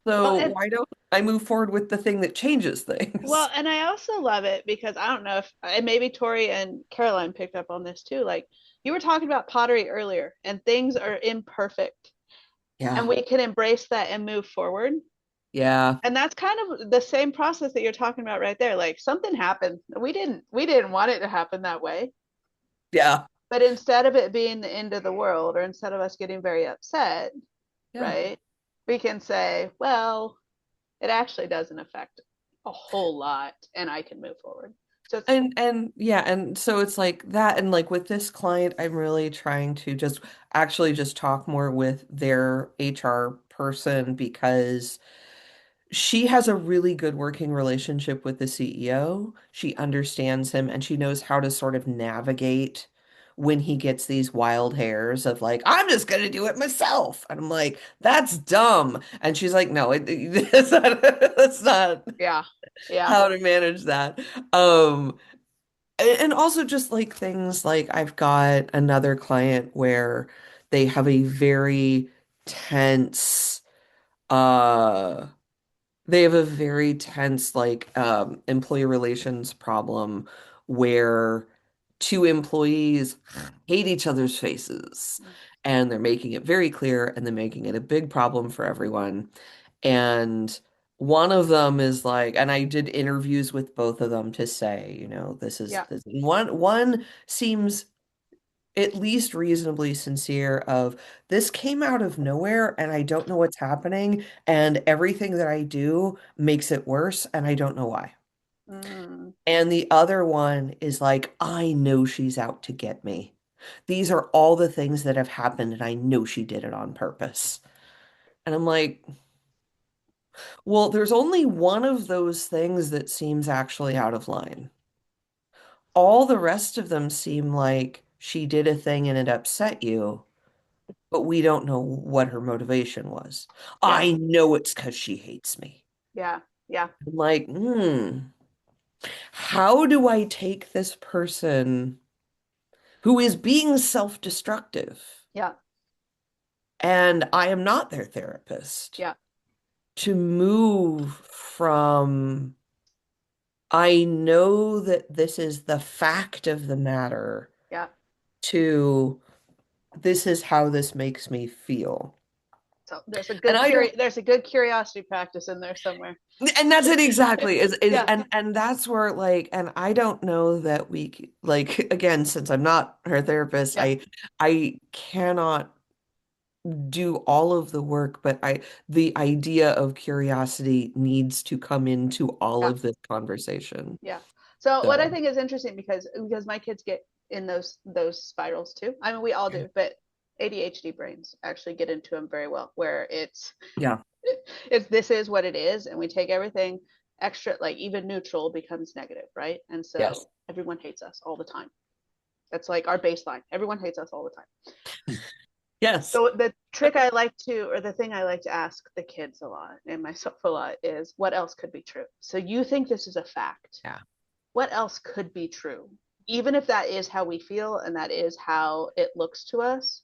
S1: Well,
S3: So
S1: and
S3: why don't I move forward with the thing that changes things?
S1: I also love it because I don't know if and maybe Tori and Caroline picked up on this too. Like you were talking about pottery earlier, and things are imperfect, and
S3: Yeah.
S1: we can embrace that and move forward.
S3: Yeah.
S1: And that's kind of the same process that you're talking about right there. Like something happened. We didn't want it to happen that way.
S3: Yeah.
S1: But instead of it being the end of the world, or instead of us getting very upset,
S3: Yeah.
S1: right? We can say, well, it actually doesn't affect a whole lot, and I can move forward. So it's
S3: And yeah, and so it's like that, and like with this client, I'm really trying to just actually just talk more with their HR person because she has a really good working relationship with the CEO. She understands him and she knows how to sort of navigate when he gets these wild hairs of like, I'm just gonna do it myself. And I'm like, that's dumb. And she's like, no, that's not
S1: yeah, yeah,
S3: how to manage that. Um, and also just like things like I've got another client where they have a very tense, uh, they have a very tense like employee relations problem where two employees hate each other's faces and they're making it very clear and they're making it a big problem for everyone. And one of them is like, and I did interviews with both of them to say, this is
S1: yeah.
S3: this one seems at least reasonably sincere of this came out of nowhere and I don't know what's happening and everything that I do makes it worse and I don't know why.
S1: Mm,
S3: And the other one is like, I know she's out to get me. These are all the things that have happened and I know she did it on purpose. And I'm like, well, there's only one of those things that seems actually out of line. All the rest of them seem like she did a thing and it upset you. but we don't know what her motivation was.
S1: Yeah.
S3: I know it's because she hates me.
S1: Yeah. Yeah.
S3: I'm like, how do I take this person who is being self-destructive,
S1: Yeah.
S3: and I am not their therapist,
S1: Yeah.
S3: to move from, I know that this is the fact of the matter,
S1: Yeah.
S3: to this is how this makes me feel.
S1: So there's a
S3: And
S1: good
S3: I don't,
S1: there's a good curiosity practice in there somewhere.
S3: and that's it exactly, is
S1: Yeah.
S3: and that's where, like, and I don't know that like, again, since I'm not her therapist,
S1: Yeah.
S3: I cannot do all of the work, but the idea of curiosity needs to come into all
S1: Yeah.
S3: of this conversation.
S1: Yeah. So what I
S3: So
S1: think is interesting, because my kids get in those spirals too. I mean, we all do, but ADHD brains actually get into them very well, where
S3: yeah,
S1: it's this is what it is, and we take everything extra, like even neutral becomes negative, right? And
S3: yes,
S1: so everyone hates us all the time. That's like our baseline. Everyone hates us all the time.
S3: yes,
S1: So the trick I like to, or the thing I like to ask the kids a lot and myself a lot is, what else could be true? So you think this is a fact.
S3: yeah,
S1: What else could be true? Even if that is how we feel and that is how it looks to us,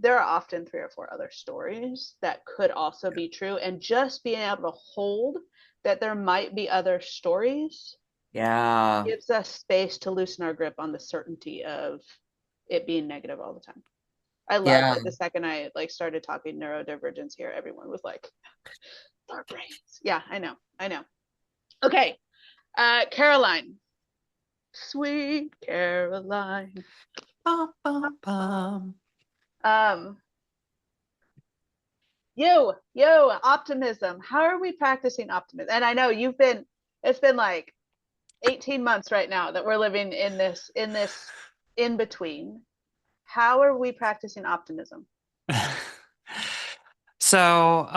S1: there are often 3 or 4 other stories that could also be true. And just being able to hold that there might be other stories
S3: yeah,
S1: gives us space to loosen our grip on the certainty of it being negative all the time. I love
S3: yeah.
S1: that the second I like started talking neurodivergence here, everyone was like, our brains. Yeah, I know. I know. Okay. Caroline. Sweet Caroline.
S2: Bum, bum, bum.
S1: Um, optimism. How are we practicing optimism? And I know it's been like 18 months right now that we're living in this in between. How are we practicing optimism?
S2: So,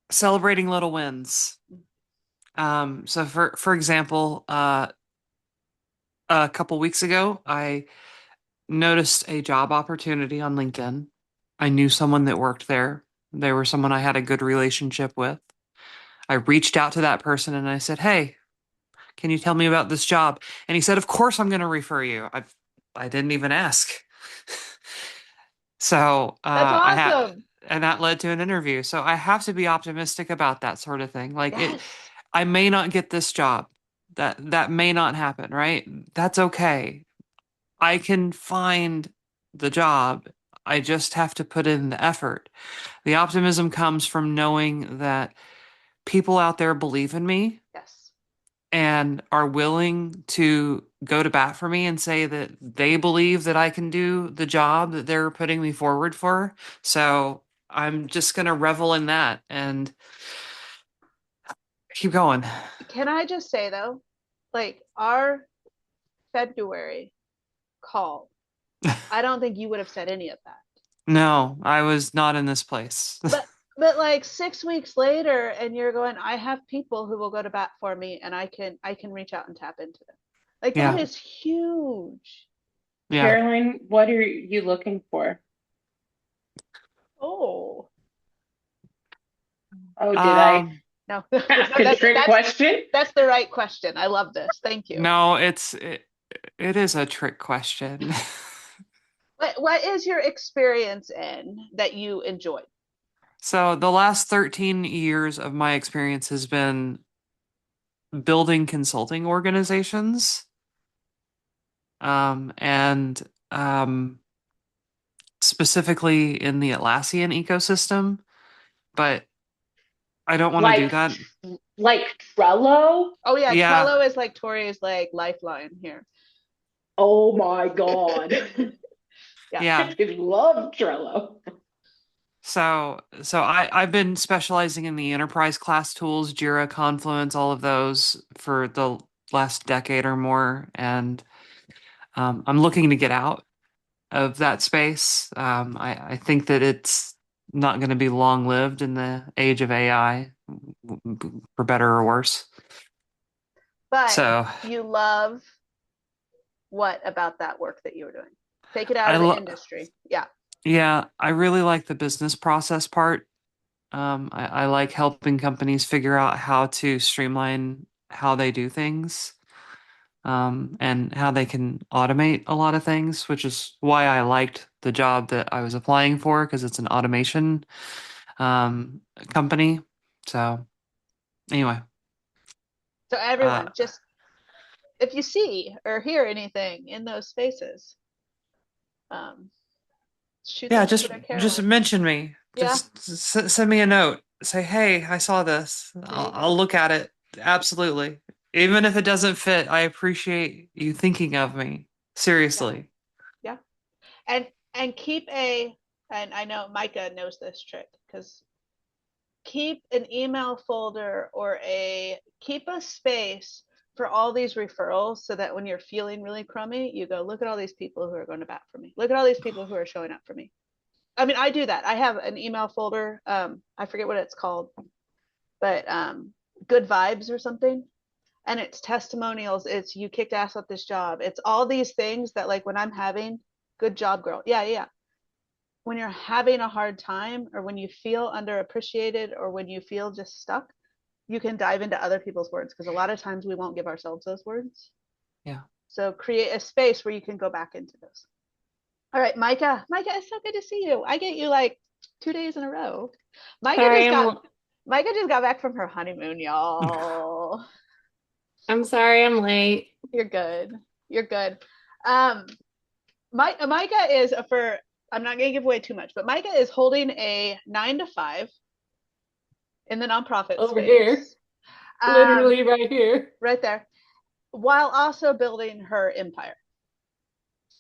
S2: celebrating little wins. So for example, a couple weeks ago, I noticed a job opportunity on LinkedIn. I knew someone that worked there. They were someone I had a good relationship with. I reached out to that person and I said, "Hey, can you tell me about this job?" And he said, "Of course I'm going to refer you." I didn't even ask. So,
S1: That's
S2: I had,
S1: awesome.
S2: and that led to an interview. So I have to be optimistic about that sort of thing. Like
S1: Yes.
S2: I may not get this job. That may not happen, right? That's okay. I can find the job. I just have to put in the effort. The optimism comes from knowing that people out there believe in me
S1: Yes.
S2: and are willing to go to bat for me and say that they believe that I can do the job that they're putting me forward for. So I'm just going to revel in that and keep going.
S1: Can I just say though, like our February call, I don't think you would have said any of that.
S2: No, I was not in this place.
S1: But like 6 weeks later, and you're going, I have people who will go to bat for me, and I can reach out and tap into them. Like that
S2: Yeah,
S1: is huge.
S2: yeah.
S4: Caroline, what are you looking for?
S1: Oh
S4: Oh, did I
S2: Um,
S1: no,
S4: ask a trick question?
S1: that's the right question. I love this. Thank you.
S2: no, it is a trick question.
S1: What is your experience in that you enjoyed?
S2: So the last 13 years of my experience has been building consulting organizations, and specifically in the Atlassian ecosystem, but I don't want to do
S4: Like
S2: that.
S4: like Trello?
S1: Oh yeah,
S2: Yeah,
S1: Trello is like Tori's like lifeline here.
S4: Oh my God.
S1: Yeah.
S2: yeah.
S4: I love Trello.
S2: So I've been specializing in the enterprise class tools, Jira, Confluence, all of those for the last decade or more, and I'm looking to get out of that space. I think that it's not going to be long lived in the age of AI, for better or worse.
S1: But
S2: So
S1: you love what about that work that you were doing? Take it out
S2: I
S1: of the
S2: lo
S1: industry. Yeah.
S2: Yeah, I really like the business process part. I like helping companies figure out how to streamline how they do things, and how they can automate a lot of things, which is why I liked the job that I was applying for because it's an automation company. So anyway,
S1: So
S2: uh,
S1: everyone, just if you see or hear anything in those spaces, um, shoot
S2: yeah,
S1: them
S2: just
S1: over to
S2: just
S1: Carolyn.
S2: mention me.
S1: Yeah,
S2: Just send me a note. Say, hey, I saw this.
S1: there you
S2: I'll
S1: go.
S2: look at it. Absolutely. Even if it doesn't fit, I appreciate you thinking of me.
S1: Yeah,
S2: Seriously.
S1: yeah. And keep and I know Micah knows this trick because keep an email folder or keep a space for all these referrals so that when you're feeling really crummy, you go, look at all these people who are going to bat for me. Look at all these people who are showing up for me. I mean, I do that. I have an email folder. I forget what it's called, but good vibes or something. And it's testimonials. It's you kicked ass at this job. It's all these things that like when I'm having good job, girl. Yeah, yeah. When you're having a hard time or when you feel underappreciated or when you feel just stuck, you can dive into other people's words because a lot of times we won't give ourselves those words.
S2: Yeah.
S1: So create a space where you can go back into those. All right, Micah. Micah, it's so good to see you. I get you like 2 days in a row. Micah
S5: Sorry,
S1: just got Micah just got back from her honeymoon, y'all.
S5: I'm sorry I'm late.
S1: You're good. You're good. Um, Micah is for. I'm not going to give away too much, but Micah is holding a 9 to 5 in the nonprofit
S5: Over here.
S1: space.
S5: Literally right here.
S1: Right there, while also building her empire.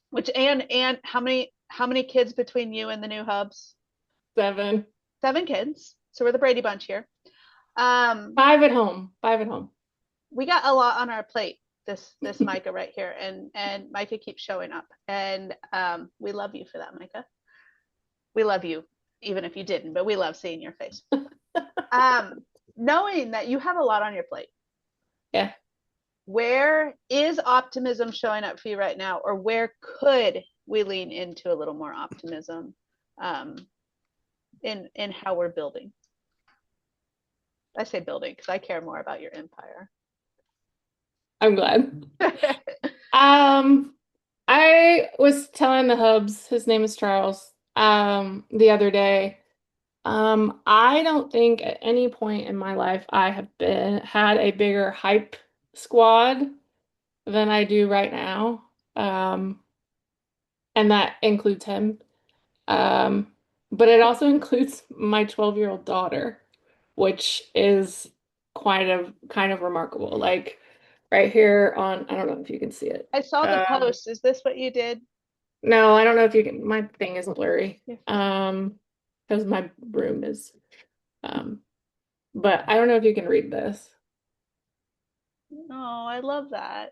S1: Which and how many kids between you and the new hubs?
S5: 7.
S1: 7 kids. So we're the Brady Bunch here.
S5: 5 at home. 5 at home.
S1: We got a lot on our plate. This Micah right here, and Micah keeps showing up, and we love you for that, Micah. We love you, even if you didn't, but we love seeing your face. Knowing that you have a lot on your plate.
S5: Yeah.
S1: Where is optimism showing up for you right now, or where could we lean into a little more optimism in how we're building? I say building because I care more about your empire.
S5: I'm glad. I was telling the hubs, his name is Charles, the other day. I don't think at any point in my life I have had a bigger hype squad than I do right now. And that includes him. But it also includes my 12-year-old daughter, which is kind of remarkable. Like right here on, I don't know if you can see it.
S1: I saw the post. Is this what you did?
S5: No, I don't know if you can, my thing is blurry.
S1: Yeah.
S5: Because my room is, but I don't know if you can read this.
S1: Oh, I love that.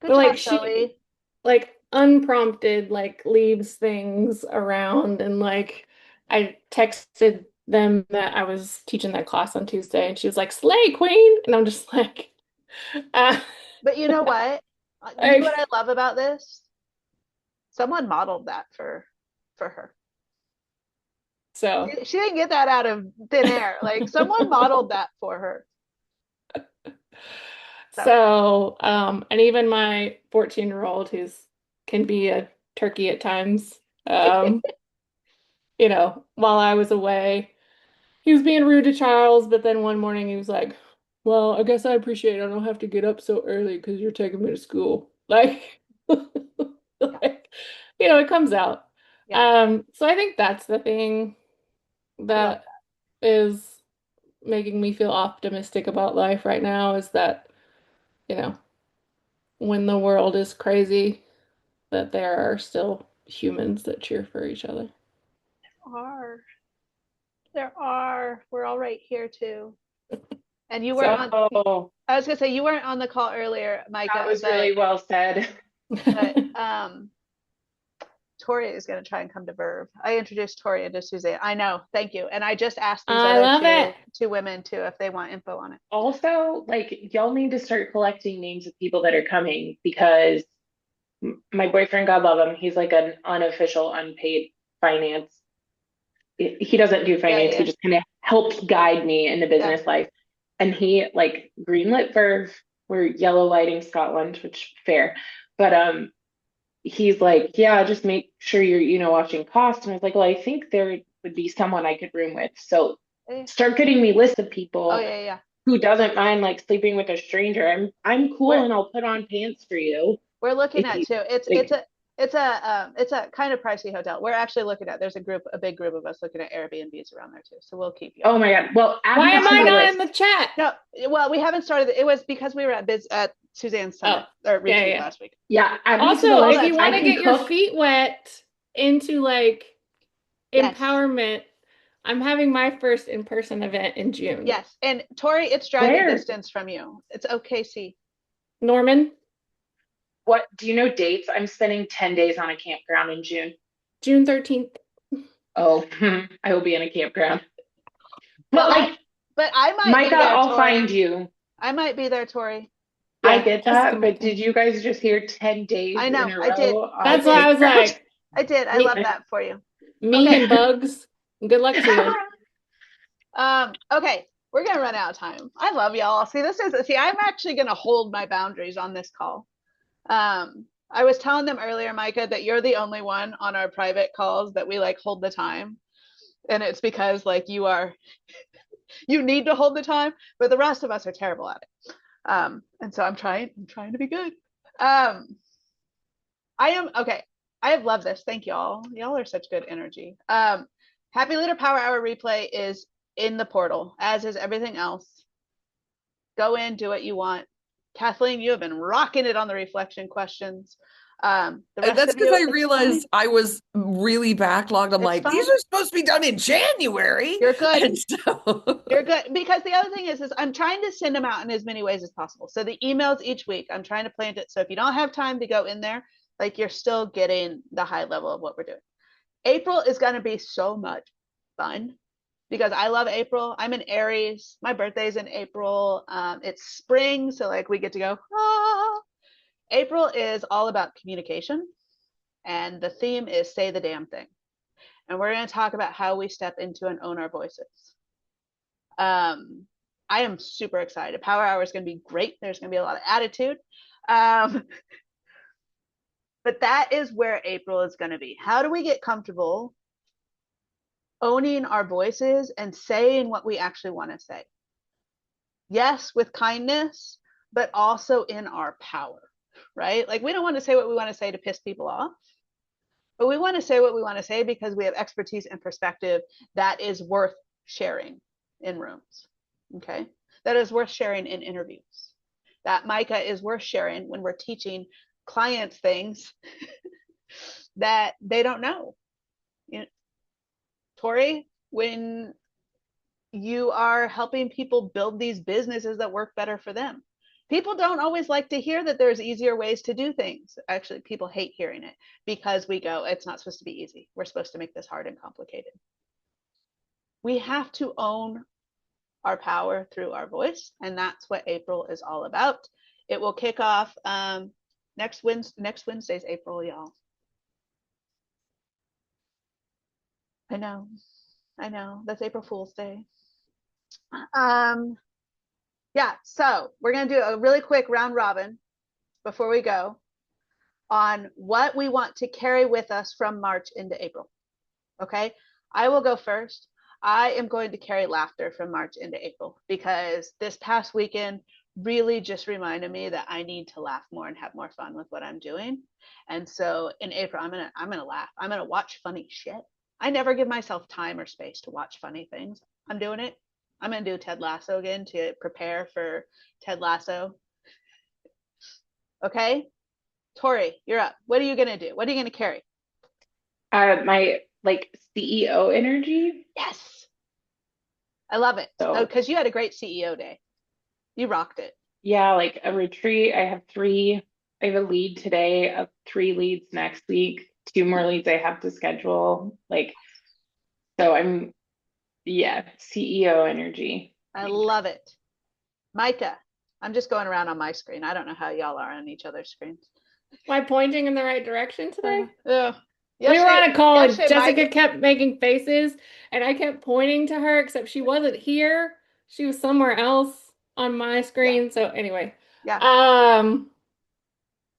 S1: Good
S5: But like
S1: job, Zoe.
S5: like unprompted, like leaves things around, and like I texted them that I was teaching that class on Tuesday, and she was like, "Slay, Queen," and I'm just like,
S1: But you know what? You know what I love about this? Someone modeled that for her.
S5: So
S1: She didn't get that out of thin air. Like someone modeled that for her.
S5: So, and even my 14-year-old, who's can be a turkey at times, you know, while I was away, he was being rude to Charles, but then one morning he was like, "Well, I guess I appreciate I don't have to get up so early because you're taking me to school." Like, like, you know, it comes out.
S1: Yeah.
S5: So I think that's the thing that is making me feel optimistic about life right now is that, you know, when the world is crazy, that there are still humans that cheer for each other.
S1: There are. We're all right here too. And you weren't on. I was gonna say you weren't on the call earlier, Micah.
S4: That was really well said.
S1: But Tori is gonna try and come to Verve. I introduced Tori into Suzanne. I know. Thank you. And I just asked these other two women too if they want info on it.
S4: Also, like y'all need to start collecting names of people that are coming because My boyfriend, God love him, he's like an unofficial, unpaid finance. He doesn't do
S1: Yeah,
S4: finance. He
S1: yeah,
S4: just kind of helps guide me in the
S1: yeah.
S4: business life. And he like greenlit Verve. We're yellow lighting Scotland, which fair. But he's like, yeah, just make sure you're, watching costs. And I was like, well, I think there would be someone I could room with. So
S1: Eh.
S4: start getting me lists of
S1: Oh
S4: people
S1: yeah, yeah.
S4: who doesn't mind like sleeping with a stranger. I'm cool
S1: We're
S4: and I'll put on pants for you.
S1: we're looking
S4: If
S1: at
S4: you
S1: too. It's
S4: like,
S1: it's a kind of pricey hotel. We're actually looking at, there's a big group of us looking at Airbnbs around there too. So we'll keep you
S4: oh
S1: up.
S4: my God. Well, add
S5: Why
S4: me
S5: am
S4: to
S5: I
S4: the
S5: not
S4: list.
S5: in the chat?
S1: No, well, we haven't started. It was because we were at Suzanne's summit or
S5: yeah,
S1: retreat
S5: yeah.
S1: last week.
S4: Yeah, add me to the
S5: Also, if
S4: list.
S5: you
S4: I
S5: want to
S4: can
S5: get your
S4: cook.
S5: feet wet into like
S1: Yes.
S5: empowerment, I'm having my first in-person event in June.
S1: Yes. And Tori, it's driving
S4: Where?
S1: distance from you. It's OKC.
S5: Norman,
S4: What do you know dates? I'm spending 10 days on a campground in June.
S5: June 13th.
S4: Oh, I will be in a campground.
S1: Well,
S4: But like,
S1: I might be
S4: Micah,
S1: there,
S4: I'll
S1: Tori.
S4: find you.
S1: I might be there, Tori.
S4: I
S5: Yeah,
S4: get
S5: Jessica
S4: that,
S5: might
S4: but
S5: come.
S4: did you guys just hear 10 days
S1: I know,
S4: in a
S1: I did.
S4: row on
S5: That's
S4: a
S5: why I was
S4: campground?
S5: like,
S1: I did. I
S5: Me-
S1: love that for you.
S5: me
S1: Okay.
S5: and Bugs. Good luck to you.
S1: Okay, we're gonna run out of time. I love y'all. See, I'm actually gonna hold my boundaries on this call. I was telling them earlier, Micah, that you're the only one on our private calls that we like hold the time. And it's because like you need to hold the time, but the rest of us are terrible at it. And so I'm trying to be good. Okay. I have loved this. Thank y'all. Y'all are such good energy. Happy Leader Power Hour replay is in the portal, as is everything else. Go in, do what you want. Kathleen, you have been rocking it on the reflection questions. The rest
S3: That's
S1: of you,
S3: because I
S1: it's
S3: realized
S1: fine.
S3: I was really backlogged. I'm
S1: It's
S3: like, these
S1: fine.
S3: are supposed to be done in January.
S1: You're good.
S3: And so
S1: You're good. Because the other thing is I'm trying to send them out in as many ways as possible. So the emails each week, I'm trying to plant it. So if you don't have time to go in there, like you're still getting the high level of what we're doing. April is going to be so much fun because I love April. I'm in Aries. My birthday's in April. It's spring, so like we get to go. Ah. April is all about communication, and the theme is say the damn thing. And we're going to talk about how we step into and own our voices. I am super excited. Power Hour is going to be great. There's going to be a lot of attitude. But that is where April is going to be. How do we get comfortable owning our voices and saying what we actually want to say? Yes, with kindness, but also in our power, right? Like we don't want to say what we want to say to piss people off, but we want to say what we want to say because we have expertise and perspective that is worth sharing in rooms, okay? That is worth sharing in interviews. That Micah is worth sharing when we're teaching clients things that they don't know. You know, Tori, when you are helping people build these businesses that work better for them, people don't always like to hear that there's easier ways to do things. Actually, people hate hearing it because we go, it's not supposed to be easy. We're supposed to make this hard and complicated. We have to own our power through our voice, and that's what April is all about. It will kick off next Wednesday's April, y'all. I know, that's April Fool's Day. Yeah, so we're gonna do a really quick round robin before we go on what we want to carry with us from March into April. Okay, I will go first. I am going to carry laughter from March into April because this past weekend really just reminded me that I need to laugh more and have more fun with what I'm doing. And so in April, I'm gonna laugh. I'm gonna watch funny shit. I never give myself time or space to watch funny things. I'm doing it. I'm gonna do Ted Lasso again to prepare for Ted Lasso. Okay, Tori, you're up. What are you gonna do? What are you gonna carry?
S4: My like CEO energy.
S1: Yes, I love it.
S4: So
S1: Oh, because you had a great CEO day. You rocked it.
S4: yeah, like a retreat. I have a lead today of 3 leads next week, 2 more leads I have to schedule. Like, so yeah, CEO energy.
S1: I love it. Micah, I'm just going around on my screen. I don't know how y'all are on each other's screens.
S5: Am I pointing in the right direction today?
S1: Yeah.
S5: We were on a call and Jessica
S1: Mike,
S5: kept making faces and I kept pointing to her, except she wasn't here. She was somewhere else on my screen. So anyway,
S1: yeah.
S5: I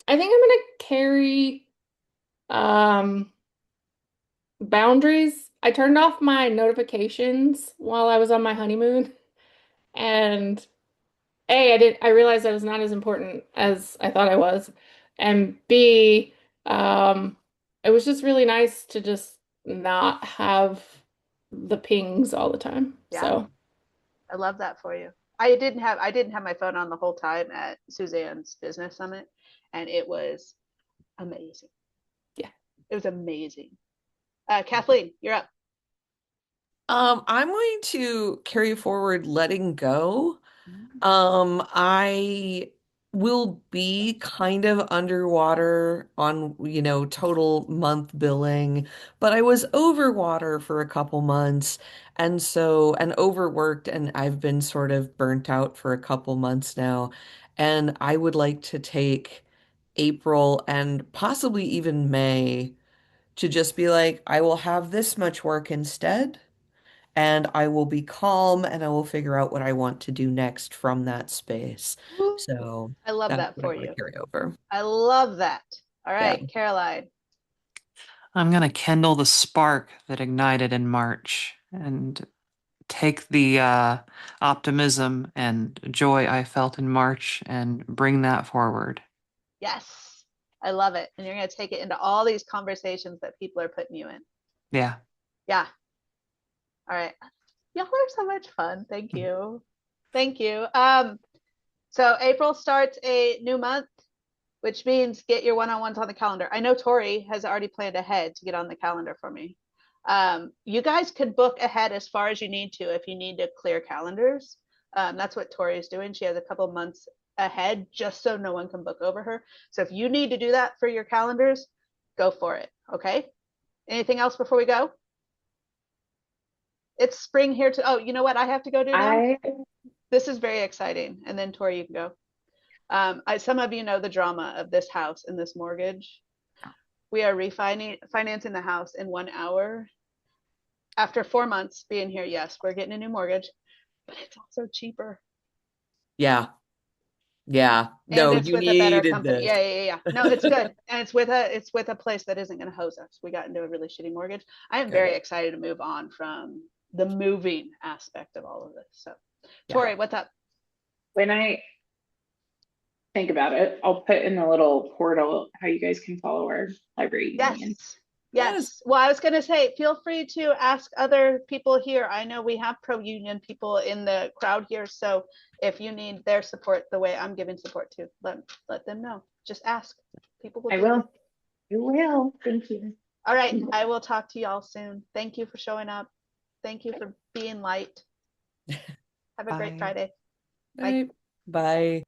S5: think I'm gonna carry boundaries. I turned off my notifications while I was on my honeymoon, and I realized I was not as important as I thought I was. And B, it was just really nice to just not have the pings all the time.
S1: Yeah.
S5: So
S1: I love that for you. I didn't have my phone on the whole time at Suzanne's business summit, and it was amazing.
S5: Yeah.
S1: It was amazing. Kathleen, you're up.
S3: I'm going to carry forward letting go. I will be kind of underwater on, total month billing, but I was over water for a couple months and overworked, and I've been sort of burnt out for a couple months now. And I would like to take April and possibly even May to just be like, I will have this much work instead, and I will be calm and I will figure out what I want to do next from that space. So
S1: I love
S3: that's
S1: that
S3: what I
S1: for
S3: want to
S1: you.
S3: carry over.
S1: I love that. All
S3: Yeah.
S1: right, Caroline.
S2: I'm going to kindle the spark that ignited in March and take the optimism and joy I felt in March and bring that forward.
S1: Yes, I love it. And you're going to take it into all these conversations that people are putting you in.
S2: Yeah.
S1: Yeah. All right. Y'all are so much fun. Thank you. Thank you. So April starts a new month, which means get your one-on-ones on the calendar. I know Tori has already planned ahead to get on the calendar for me. You guys could book ahead as far as you need to if you need to clear calendars. That's what Tori is doing. She has a couple months ahead just so no one can book over her. So if you need to do that for your calendars, go for it. Okay. Anything else before we go? It's spring here to, oh, you know what I have to go do now? This is very exciting. And then Tori, you can go. Some of you know the drama of this house and this mortgage. We are financing the house in 1 hour. After 4 months being here, yes, we're getting a new mortgage, but it's also cheaper.
S3: Yeah. Yeah.
S1: And
S3: No,
S1: it's
S3: you
S1: with a better
S3: needed
S1: company.
S3: this.
S1: Yeah. No, it's good. And it's with a place that isn't going to hose us. We got into a really shitty mortgage. I am very excited to move on from the moving aspect of all of this. So, Tori, what's up?
S4: When I think about it, I'll put in the little portal how you guys can follow our library union.
S1: Yes. Well, I was going to say, feel free to ask other people here. I know we have pro-union people in the crowd here. So if you need their support the way I'm giving support to, let them know. Just ask. People will.
S4: I will. You will. Thank you.
S1: All right. I will talk to y'all soon. Thank you for showing up. Thank you for being light. Have a great Friday.
S3: Bye. Bye.